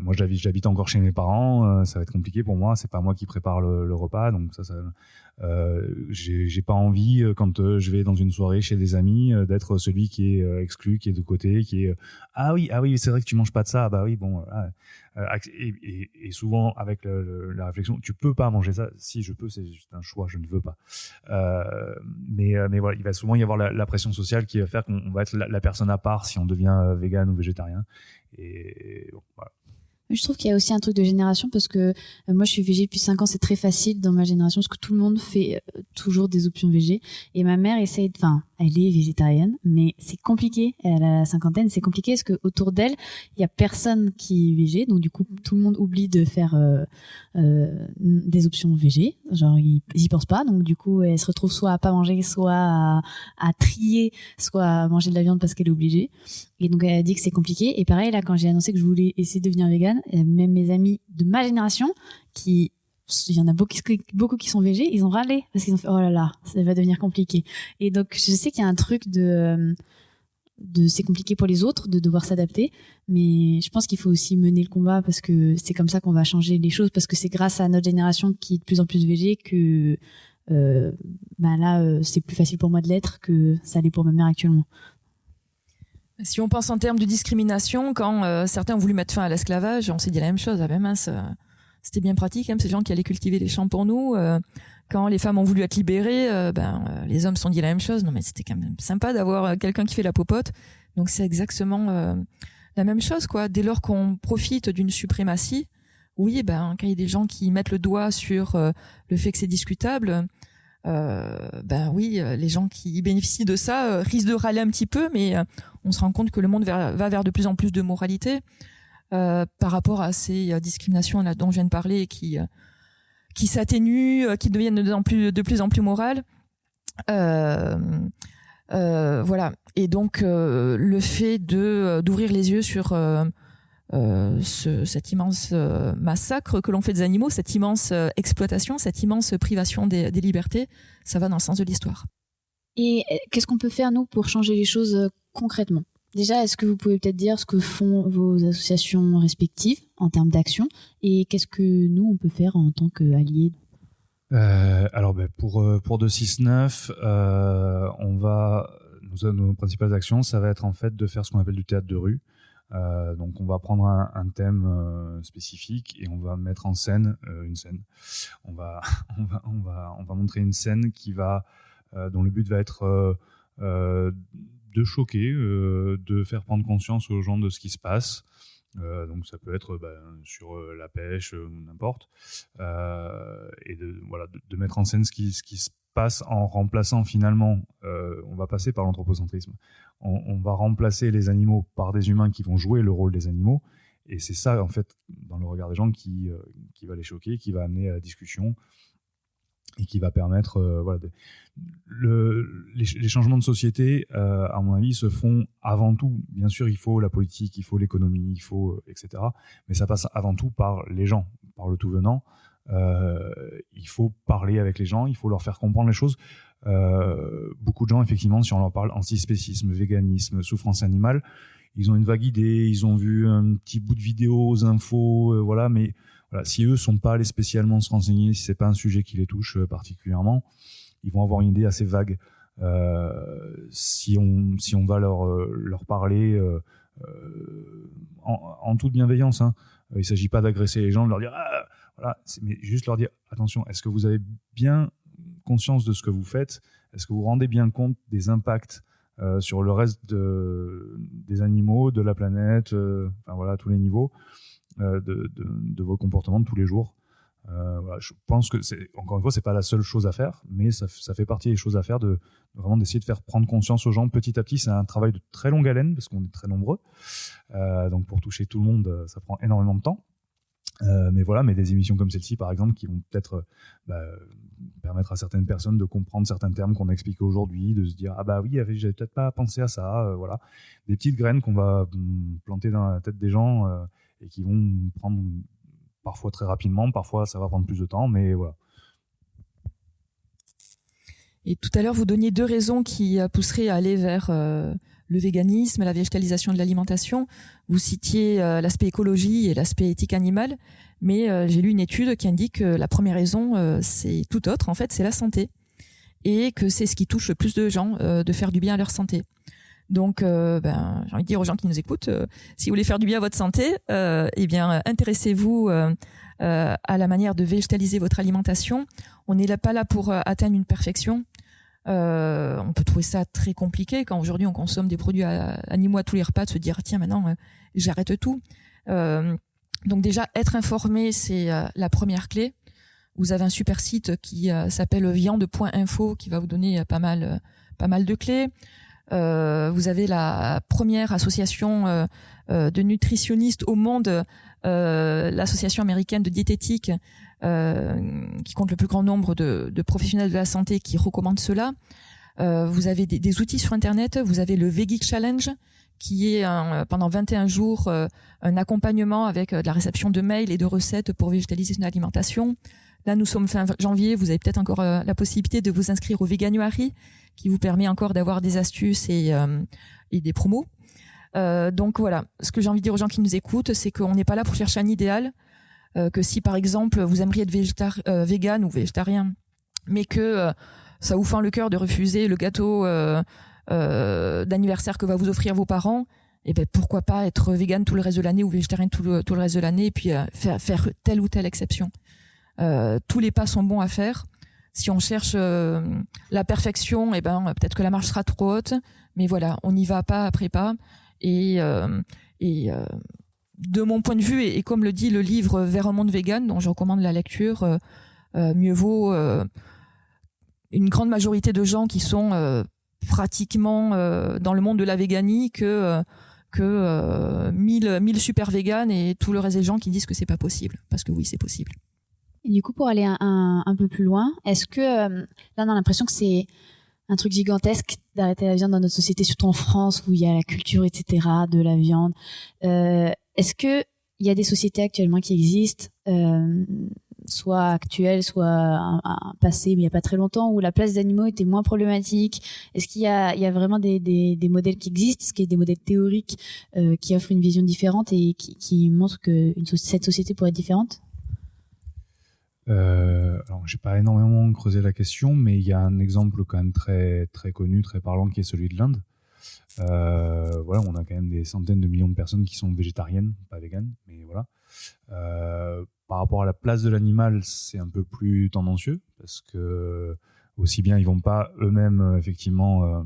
moi j'habite encore chez mes parents, ça va être compliqué pour moi, c'est pas moi qui prépare le repas, donc ça j'ai pas envie quand je vais dans une soirée chez des amis d'être celui qui est exclu, qui est de côté, qui est ah oui c'est vrai que tu manges pas de ça, bah oui bon et souvent avec la réflexion tu peux pas manger ça, si je peux, c'est juste un choix, je ne veux pas, mais voilà, il va souvent y avoir la pression sociale qui va faire qu'on va être la personne à part si on devient vegan ou végétarien, et bon, voilà. Je trouve qu'il y a aussi un truc de génération parce que moi je suis végé depuis 5 ans, c'est très facile dans ma génération parce que tout le monde fait toujours des options végé, et ma mère elle est végétarienne mais c'est compliqué, elle a la cinquantaine, c'est compliqué parce que autour d'elle il y a personne qui est végé, donc du coup tout le monde oublie de faire des options végé, genre ils y pensent pas, donc du coup elle se retrouve soit à pas manger, soit à trier, soit à manger de la viande parce qu'elle est obligée. Et donc elle a dit que c'est compliqué. Et pareil, là, quand j'ai annoncé que je voulais essayer de devenir végane, même mes amis de ma génération, il y en a beaucoup qui sont végés, ils ont râlé parce qu'ils ont fait oh là là, ça va devenir compliqué. Et donc je sais qu'il y a un truc de c'est compliqué pour les autres de devoir s'adapter, mais je pense qu'il faut aussi mener le combat parce que c'est comme ça qu'on va changer les choses, parce que c'est grâce à notre génération qui est de plus en plus végé que là c'est plus facile pour moi de l'être que ça l'est pour ma mère actuellement. Si on pense en termes de discrimination, quand certains ont voulu mettre fin à l'esclavage, on s'est dit la même chose. Ah ben mince, c'était bien pratique, ces gens qui allaient cultiver les champs pour nous. Quand les femmes ont voulu être libérées, les hommes se sont dit la même chose. Non mais c'était quand même sympa d'avoir quelqu'un qui fait la popote. Donc c'est exactement la même chose, quoi. Dès lors qu'on profite d'une suprématie, oui, quand il y a des gens qui mettent le doigt sur le fait que c'est discutable, oui, les gens qui bénéficient de ça risquent de râler un petit peu, mais on se rend compte que le monde va vers de plus en plus de moralité par rapport à ces discriminations là dont je viens de parler, qui s'atténuent, qui deviennent de plus en plus morales. Voilà. Et donc le fait d'ouvrir les yeux sur cet immense massacre que l'on fait des animaux, cette immense exploitation, cette immense privation des libertés, ça va dans le sens de l'histoire. Et qu'est-ce qu'on peut faire, nous, pour changer les choses concrètement ? Déjà, est-ce que vous pouvez peut-être dire ce que font vos associations respectives en termes d'action, et qu'est-ce que nous, on peut faire en tant qu'alliés ? Alors pour 269, nos principales actions, ça va être en fait de faire ce qu'on appelle du théâtre de rue. Donc on va prendre un thème spécifique et on va mettre en scène une scène. On va montrer une scène dont le but va être de choquer, de faire prendre conscience aux gens de ce qui se passe. Donc ça peut être sur la pêche ou n'importe, et de mettre en scène ce qui se passe en remplaçant finalement, on va passer par l'anthropocentrisme, on va remplacer les animaux par des humains qui vont jouer le rôle des animaux, et c'est ça en fait dans le regard des gens qui va les choquer, qui va amener à la discussion. et qui va permettre les changements de société, à mon avis, se font avant tout. Bien sûr, il faut la politique, il faut l'économie, il faut etc. Mais ça passe avant tout par les gens, par le tout venant. Il faut parler avec les gens, il faut leur faire comprendre les choses. Beaucoup de gens, effectivement, si on leur parle antispécisme, véganisme, souffrance animale, ils ont une vague idée, ils ont vu un petit bout de vidéo aux infos, voilà, mais voilà, si eux sont pas allés spécialement se renseigner, si c'est pas un sujet qui les touche particulièrement, ils vont avoir une idée assez vague. Si on va leur parler en toute bienveillance, hein. Il s'agit pas d'agresser les gens, de leur dire voilà, mais juste leur dire attention, est-ce que vous avez bien conscience de ce que vous faites? Est-ce que vous vous rendez bien compte des impacts sur le reste des animaux, de la planète, enfin voilà, à tous les niveaux de vos comportements de tous les jours. Voilà, je pense que encore une fois, c'est pas la seule chose à faire, mais ça fait partie des choses à faire, vraiment d'essayer de faire prendre conscience aux gens petit à petit. C'est un travail de très longue haleine parce qu'on est très nombreux, donc pour toucher tout le monde, ça prend énormément de temps. Mais voilà, mais des émissions comme celle-ci, par exemple, qui vont peut-être permettre à certaines personnes de comprendre certains termes qu'on a expliqués aujourd'hui, de se dire ah bah oui, j'avais peut-être pas pensé à ça, voilà, des petites graines qu'on va planter dans la tête des gens et qui vont prendre parfois très rapidement, parfois ça va prendre plus de temps, mais voilà. Et tout à l'heure, vous donniez 2 raisons qui pousseraient à aller vers le véganisme, la végétalisation de l'alimentation. Vous citiez l'aspect écologie et l'aspect éthique animale, mais j'ai lu une étude qui indique que la première raison, c'est tout autre, en fait, c'est la santé. Et que c'est ce qui touche le plus de gens, de faire du bien à leur santé. Donc, j'ai envie de dire aux gens qui nous écoutent, si vous voulez faire du bien à votre santé, eh bien, intéressez-vous à la manière de végétaliser votre alimentation. On n'est pas là pour atteindre une perfection. On peut trouver ça très compliqué quand aujourd'hui on consomme des produits animaux à tous les repas, de se dire tiens maintenant j'arrête tout. Donc déjà être informé, c'est la première clé. Vous avez un super site qui s'appelle viande.info qui va vous donner pas mal de clés. Vous avez la première association de nutritionnistes au monde, l'association américaine de diététique, qui compte le plus grand nombre de professionnels de la santé qui recommandent cela. Vous avez des outils sur Internet. Vous avez le Vegeek Challenge, qui est pendant 21 jours un accompagnement avec de la réception de mails et de recettes pour végétaliser son alimentation. Là, nous sommes fin janvier. Vous avez peut-être encore la possibilité de vous inscrire au Veganuary, qui vous permet encore d'avoir des astuces et des promos. Donc voilà, ce que j'ai envie de dire aux gens qui nous écoutent, c'est qu'on n'est pas là pour chercher un idéal, que si par exemple vous aimeriez être vegan ou végétarien, mais que ça vous fend le cœur de refuser le gâteau d'anniversaire que va vous offrir vos parents, et ben pourquoi pas être vegan tout le reste de l'année ou végétarien tout le reste de l'année et puis faire telle ou telle exception. Tous les pas sont bons à faire. Si on cherche la perfection, eh ben peut-être que la marche sera trop haute, mais voilà, on y va pas après pas. Et de mon point de vue, et comme le dit le livre Vers un monde vegan, dont je recommande la lecture, mieux vaut une grande majorité de gens qui sont pratiquement dans le monde de la véganie que 1000 super véganes et tout le reste des gens qui disent que c'est pas possible, parce que oui, c'est possible. Et du coup, pour aller un peu plus loin, est-ce que là, on a l'impression que c'est un truc gigantesque d'arrêter la viande dans notre société, surtout en France où il y a la culture, etc., de la viande. Est-ce que il y a des sociétés actuellement qui existent, soit actuelles, soit un passé, mais il n'y a pas très longtemps, où la place des animaux était moins problématique? Est-ce qu'il y a vraiment des modèles qui existent? Est-ce qu'il y a des modèles théoriques qui offrent une vision différente et qui montrent que cette société pourrait être différente? Alors, j'ai pas énormément creusé la question, mais il y a un exemple quand même très très connu, très parlant, qui est celui de l'Inde. Voilà, on a quand même des centaines de millions de personnes qui sont végétariennes, pas véganes, mais voilà. Par rapport à la place de l'animal, c'est un peu plus tendancieux parce que aussi bien ils vont pas eux-mêmes effectivement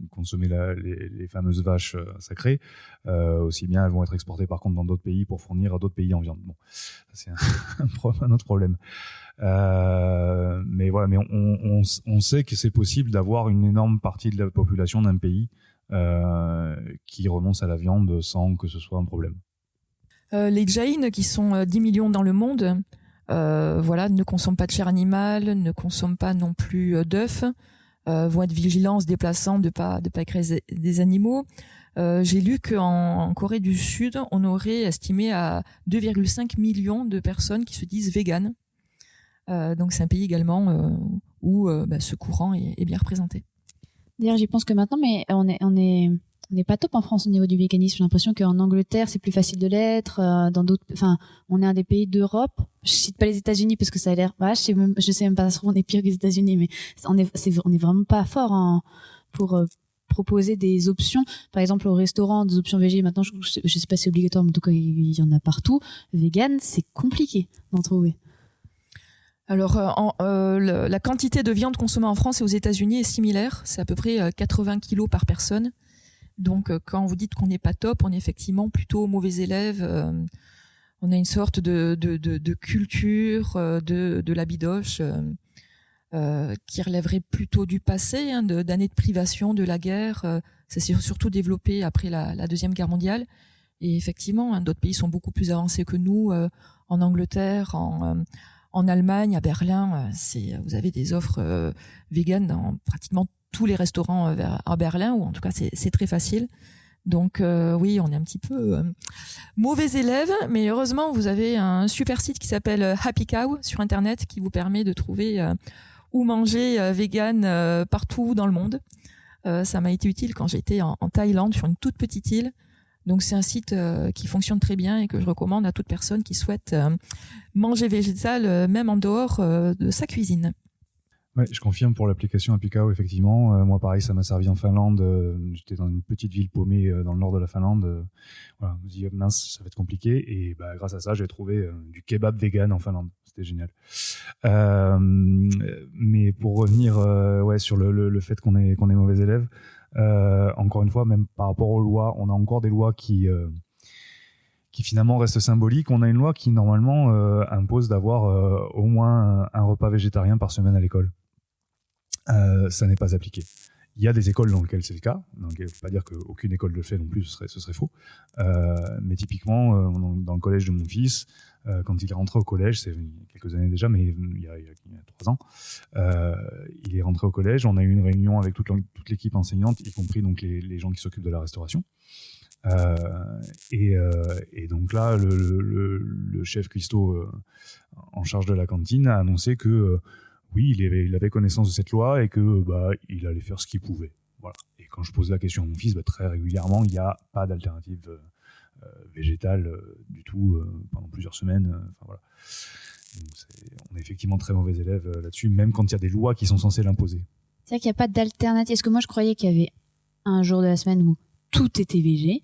consommer les fameuses vaches sacrées, aussi bien elles vont être exportées par contre dans d'autres pays pour fournir à d'autres pays en viande. Bon, ça, c'est un autre problème. Mais voilà, mais on sait que c'est possible d'avoir une énorme partie de la population d'un pays qui renonce à la viande sans que ce soit un problème. Les Jains, qui sont 10 millions dans le monde, ne consomment pas de chair animale, ne consomment pas non plus d'œufs, vont être vigilants en se déplaçant de pas écraser des animaux. J'ai lu qu'en Corée du Sud, on aurait estimé à 2,5 millions de personnes qui se disent véganes. Donc c'est un pays également où ce courant est bien représenté. D'ailleurs, j'y pense que maintenant, mais on n'est pas top en France au niveau du véganisme. J'ai l'impression qu'en Angleterre, c'est plus facile de l'être. Dans d'autres, enfin, on est un des pays d'Europe. Je cite pas les États-Unis parce que ça a l'air. Je sais même pas. On est pire que les États-Unis, mais on est vraiment pas fort pour proposer des options. Par exemple, au restaurant, des options végé. Maintenant, je sais pas si c'est obligatoire, mais en tout cas, il y en a partout. Vegan, c'est compliqué d'en trouver. Alors, la quantité de viande consommée en France et aux États-Unis est similaire. C'est à peu près 80 kilos par personne. Donc, quand vous dites qu'on n'est pas top, on est effectivement plutôt mauvais élève. On a une sorte de culture de la bidoche qui relèverait plutôt du passé, d'années de privation, de la guerre. Ça s'est surtout développé après la Deuxième Guerre mondiale. Et effectivement, d'autres pays sont beaucoup plus avancés que nous. En Angleterre, en Allemagne, à Berlin, vous avez des offres véganes dans pratiquement tous les restaurants à Berlin, ou en tout cas c'est très facile. Donc oui, on est un petit peu mauvais élève, mais heureusement vous avez un super site qui s'appelle Happy Cow sur internet qui vous permet de trouver où manger vegan partout dans le monde. Ça m'a été utile quand j'étais en Thaïlande sur une toute petite île. Donc c'est un site qui fonctionne très bien et que je recommande à toute personne qui souhaite manger végétal, même en dehors de sa cuisine. Ouais, je confirme pour l'application Happy Cow, effectivement. Moi, pareil, ça m'a servi en Finlande. J'étais dans une petite ville paumée dans le nord de la Finlande. Voilà, je me dis, mince, ça va être compliqué. Et grâce à ça, j'ai trouvé du kebab vegan en Finlande. C'était génial. Mais pour revenir sur le fait qu'on est mauvais élèves, encore une fois, même par rapport aux lois, on a encore des lois qui finalement restent symboliques. On a une loi qui, normalement, impose d'avoir au moins un repas végétarien par semaine à l'école. Ça n'est pas appliqué. Il y a des écoles dans lesquelles c'est le cas. Donc, il ne faut pas dire qu'aucune école le fait non plus, ce serait faux. Mais typiquement, dans le collège de mon fils, quand il est rentré au collège, c'est il y a quelques années déjà, mais il y a 3 ans, il est rentré au collège. On a eu une réunion avec toute l'équipe enseignante, y compris donc les gens qui s'occupent de la restauration. Et donc là, le chef cuistot en charge de la cantine a annoncé que oui, il avait connaissance de cette loi et que il allait faire ce qu'il pouvait. Voilà. Et quand je pose la question à mon fils, très régulièrement, il n'y a pas d'alternative végétale du tout pendant plusieurs semaines. Voilà. Donc on est effectivement très mauvais élèves là-dessus, même quand il y a des lois qui sont censées l'imposer. C'est-à-dire qu'il n'y a pas d'alternative. Est-ce que moi je croyais qu'il y avait un jour de la semaine où tout était végé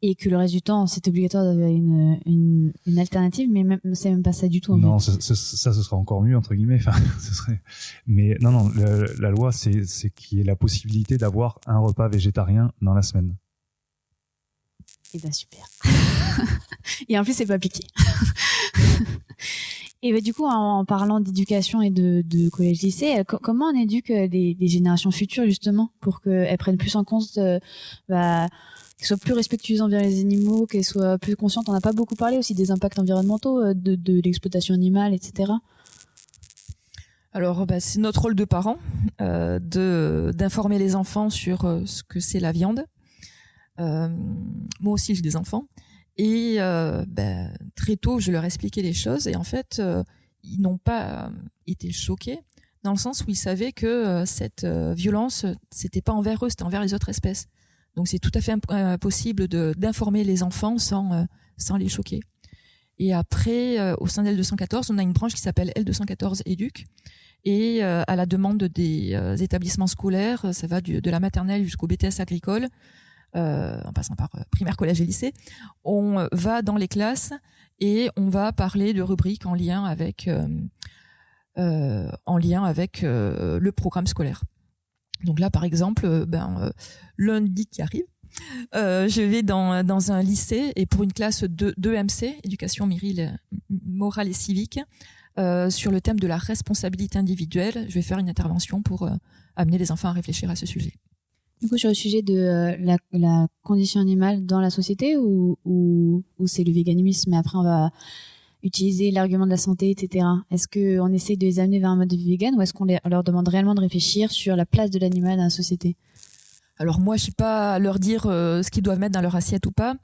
et que le reste du temps c'était obligatoire d'avoir une alternative, mais c'est même pas ça du tout. Non, ça ce serait encore mieux entre guillemets. Enfin, ce serait. Mais non, la loi c'est qu'il y ait la possibilité d'avoir un repas végétarien dans la semaine. Et super. Et en plus c'est pas appliqué. Et du coup, en parlant d'éducation et de collège-lycée, comment on éduque les générations futures justement pour qu'elles prennent plus en compte, qu'elles soient plus respectueuses envers les animaux, qu'elles soient plus conscientes. On n'a pas beaucoup parlé aussi des impacts environnementaux, de l'exploitation animale, etc. Alors, c'est notre rôle de parents d'informer les enfants sur ce que c'est la viande. Moi aussi, j'ai des enfants. Et très tôt, je leur expliquais les choses. Et en fait, ils n'ont pas été choqués dans le sens où ils savaient que cette violence, c'était pas envers eux, c'était envers les autres espèces. Donc, c'est tout à fait possible d'informer les enfants sans les choquer. Et après, au sein d'L214, on a une branche qui s'appelle L214 Éduc. Et à la demande des établissements scolaires, ça va de la maternelle jusqu'au BTS agricole, en passant par primaire, collège et lycée, on va dans les classes et on va parler de rubriques en lien avec le programme scolaire. Donc là, par exemple, lundi qui arrive, je vais dans un lycée et pour une classe de MC, éducation morale et civique, sur le thème de la responsabilité individuelle, je vais faire une intervention pour amener les enfants à réfléchir à ce sujet. Du coup, sur le sujet de la condition animale dans la société ou c'est le véganisme, mais après utiliser l'argument de la santé, etc. Est-ce qu'on essaie de les amener vers un mode de vie vegan ou est-ce qu'on leur demande réellement de réfléchir sur la place de l'animal dans la société? Alors moi, je ne sais pas leur dire ce qu'ils doivent mettre dans leur assiette ou pas.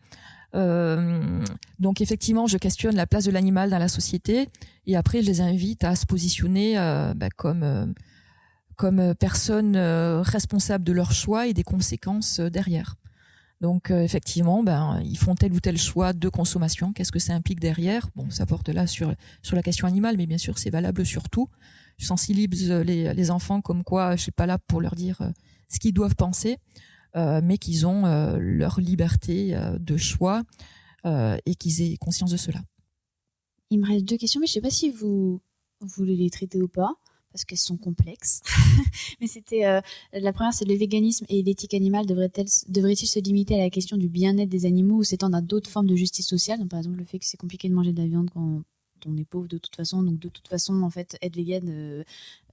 Donc effectivement, je questionne la place de l'animal dans la société et après, je les invite à se positionner comme personnes responsables de leurs choix et des conséquences derrière. Donc effectivement, ils font tel ou tel choix de consommation. Qu'est-ce que ça implique derrière? Bon, ça porte là sur la question animale, mais bien sûr, c'est valable sur tout. Je sensibilise les enfants comme quoi je suis pas là pour leur dire ce qu'ils doivent penser, mais qu'ils ont leur liberté de choix et qu'ils aient conscience de cela. Il me reste 2 questions, mais je sais pas si vous voulez les traiter ou pas, parce qu'elles sont complexes. Mais c'était la première, c'est le véganisme et l'éthique animale devrait-il se limiter à la question du bien-être des animaux ou s'étendre à d'autres formes de justice sociale? Donc par exemple le fait que c'est compliqué de manger de la viande quand on est pauvre de toute façon, donc de toute façon en fait être végane,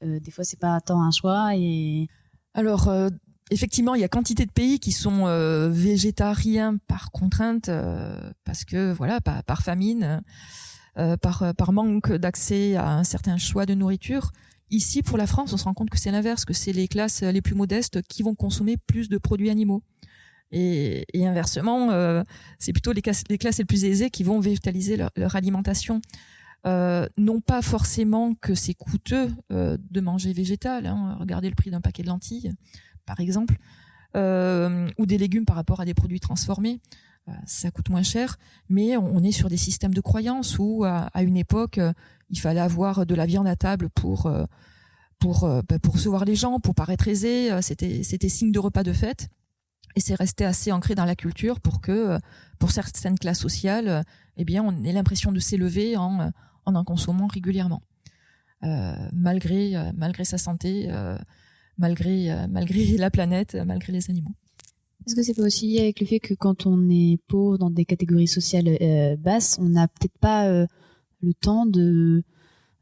des fois c'est pas tant un choix. Et alors effectivement, il y a quantité de pays qui sont végétariens par contrainte, parce que voilà, par famine, par manque d'accès à un certain choix de nourriture. Ici, pour la France, on se rend compte que c'est l'inverse, que c'est les classes les plus modestes qui vont consommer plus de produits animaux. Et inversement, c'est plutôt les classes les plus aisées qui vont végétaliser leur alimentation. Non pas forcément que c'est coûteux de manger végétal. Regardez le prix d'un paquet de lentilles, par exemple, ou des légumes par rapport à des produits transformés. Ça coûte moins cher, mais on est sur des systèmes de croyances où, à une époque, il fallait avoir de la viande à table pour recevoir les gens, pour paraître aisé. C'était signe de repas de fête. Et c'est resté assez ancré dans la culture pour que, pour certaines classes sociales, on ait l'impression de s'élever en consommant régulièrement, malgré sa santé, malgré la planète, malgré les animaux. Est-ce que c'est pas aussi lié avec le fait que quand on est pauvre dans des catégories sociales basses, on n'a peut-être pas le temps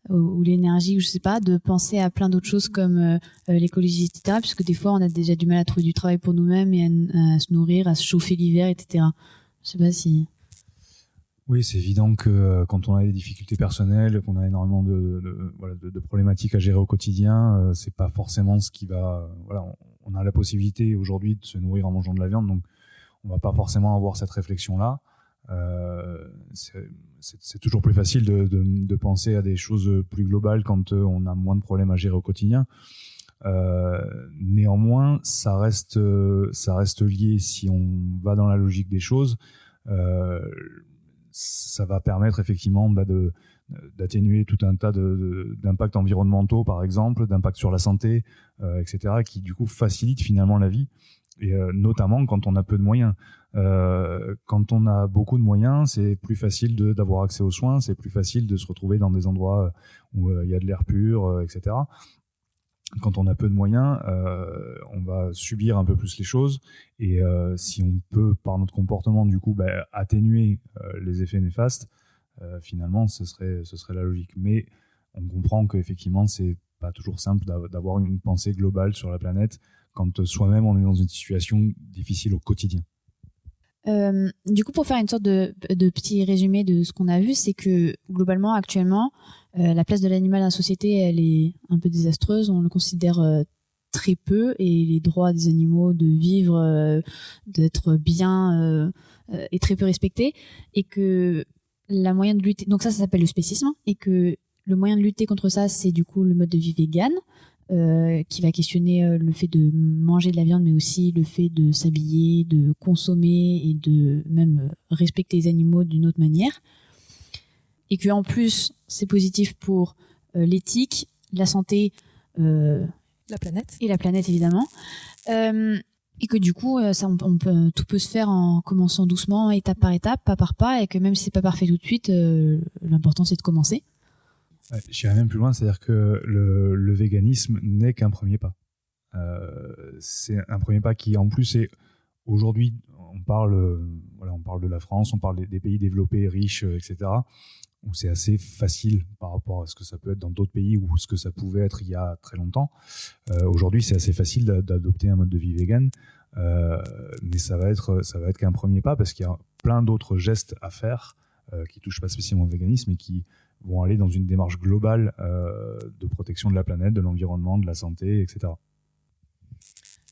ou l'énergie, ou je sais pas, de penser à plein d'autres choses comme l'écologie, etc. Puisque des fois, on a déjà du mal à trouver du travail pour nous-mêmes et à se nourrir, à se chauffer l'hiver, etc. Je sais pas si... Oui, c'est évident que quand on a des difficultés personnelles, qu'on a énormément de problématiques à gérer au quotidien, c'est pas forcément ce qui va... on a la possibilité aujourd'hui de se nourrir en mangeant de la viande, donc on va pas forcément avoir cette réflexion-là. C'est toujours plus facile de penser à des choses plus globales quand on a moins de problèmes à gérer au quotidien. Néanmoins, ça reste lié. Si on va dans la logique des choses, ça va permettre effectivement d'atténuer tout un tas d'impacts environnementaux, par exemple, d'impacts sur la santé, etc., qui du coup facilitent finalement la vie, et notamment quand on a peu de moyens. Quand on a beaucoup de moyens, c'est plus facile d'avoir accès aux soins, c'est plus facile de se retrouver dans des endroits où il y a de l'air pur, etc. Quand on a peu de moyens, on va subir un peu plus les choses, et si on peut, par notre comportement, du coup, atténuer les effets néfastes, finalement, ce serait la logique. Mais on comprend qu'effectivement, c'est pas toujours simple d'avoir une pensée globale sur la planète quand soi-même on est dans une situation difficile au quotidien. Du coup, pour faire une sorte de petit résumé de ce qu'on a vu, c'est que globalement, actuellement, la place de l'animal dans la société, elle est un peu désastreuse. On le considère très peu, et les droits des animaux de vivre, d'être bien, est très peu respecté, et que la moyen de lutter, donc ça s'appelle le spécisme, et que le moyen de lutter contre ça, c'est du coup le mode de vie vegan, qui va questionner le fait de manger de la viande, mais aussi le fait de s'habiller, de consommer et de même respecter les animaux d'une autre manière. Et que en plus, c'est positif pour l'éthique, la santé, la planète. Et la planète, évidemment. Et que du coup, tout peut se faire en commençant doucement, étape par étape, pas par pas, et que même si c'est pas parfait tout de suite, l'important c'est de commencer. J'irais même plus loin, c'est-à-dire que le véganisme n'est qu'un premier pas. C'est un premier pas qui, en plus, est aujourd'hui, on parle de la France, on parle des pays développés, riches, etc., où c'est assez facile par rapport à ce que ça peut être dans d'autres pays ou ce que ça pouvait être il y a très longtemps. Aujourd'hui, c'est assez facile d'adopter un mode de vie vegan, mais ça va être qu'un premier pas, parce qu'il y a plein d'autres gestes à faire qui touchent pas spécialement au véganisme et qui vont aller dans une démarche globale de protection de la planète, de l'environnement, de la santé, etc.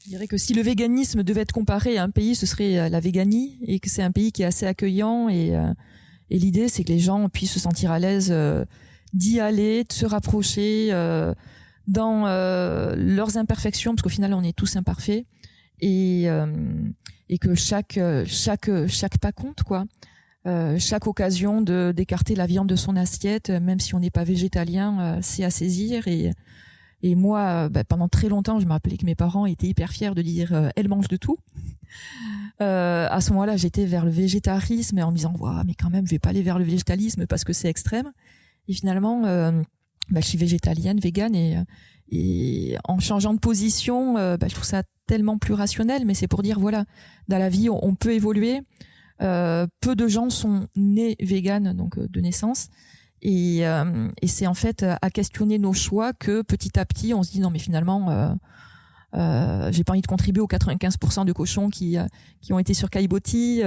Je dirais que si le véganisme devait être comparé à un pays, ce serait la Véganie, et que c'est un pays qui est assez accueillant, et l'idée c'est que les gens puissent se sentir à l'aise d'y aller, de se rapprocher dans leurs imperfections, parce qu'au final on est tous imparfaits, et que chaque pas compte, quoi. Chaque occasion d'écarter la viande de son assiette, même si on n'est pas végétalien, c'est à saisir. Et moi, pendant très longtemps, je me rappelais que mes parents étaient hyper fiers de dire elle mange de tout. À ce moment-là, j'étais vers le végétarisme, et en me disant mais quand même, je vais pas aller vers le végétalisme parce que c'est extrême. Et finalement, je suis végétalienne, végane, et en changeant de position, je trouve ça tellement plus rationnel. Mais c'est pour dire dans la vie, on peut évoluer. Peu de gens sont nés véganes, donc de naissance. Et c'est en fait à questionner nos choix que petit à petit on se dit non mais finalement j'ai pas envie de contribuer aux 95% de cochons qui ont été sur Caillebotis.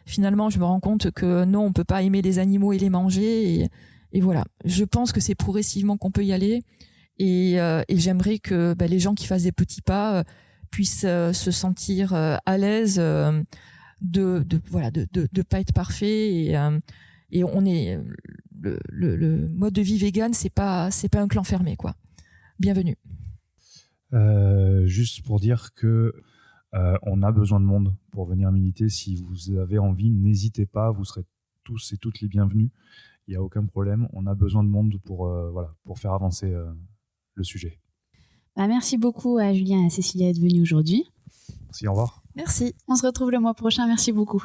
Finalement je me rends compte que non, on peut pas aimer les animaux et les manger, et voilà, je pense que c'est progressivement qu'on peut y aller, et j'aimerais que les gens qui fassent des petits pas puissent se sentir à l'aise de pas être parfait, et on est le mode de vie vegan, c'est pas un clan fermé, quoi. Bienvenue. Juste pour dire que on a besoin de monde pour venir militer. Si vous avez envie, n'hésitez pas, vous serez tous et toutes les bienvenus. Il n'y a aucun problème. On a besoin de monde pour faire avancer le sujet. Merci beaucoup à Julien et à Cécilia d'être venus aujourd'hui. Merci, au revoir. Merci. On se retrouve le mois prochain. Merci beaucoup.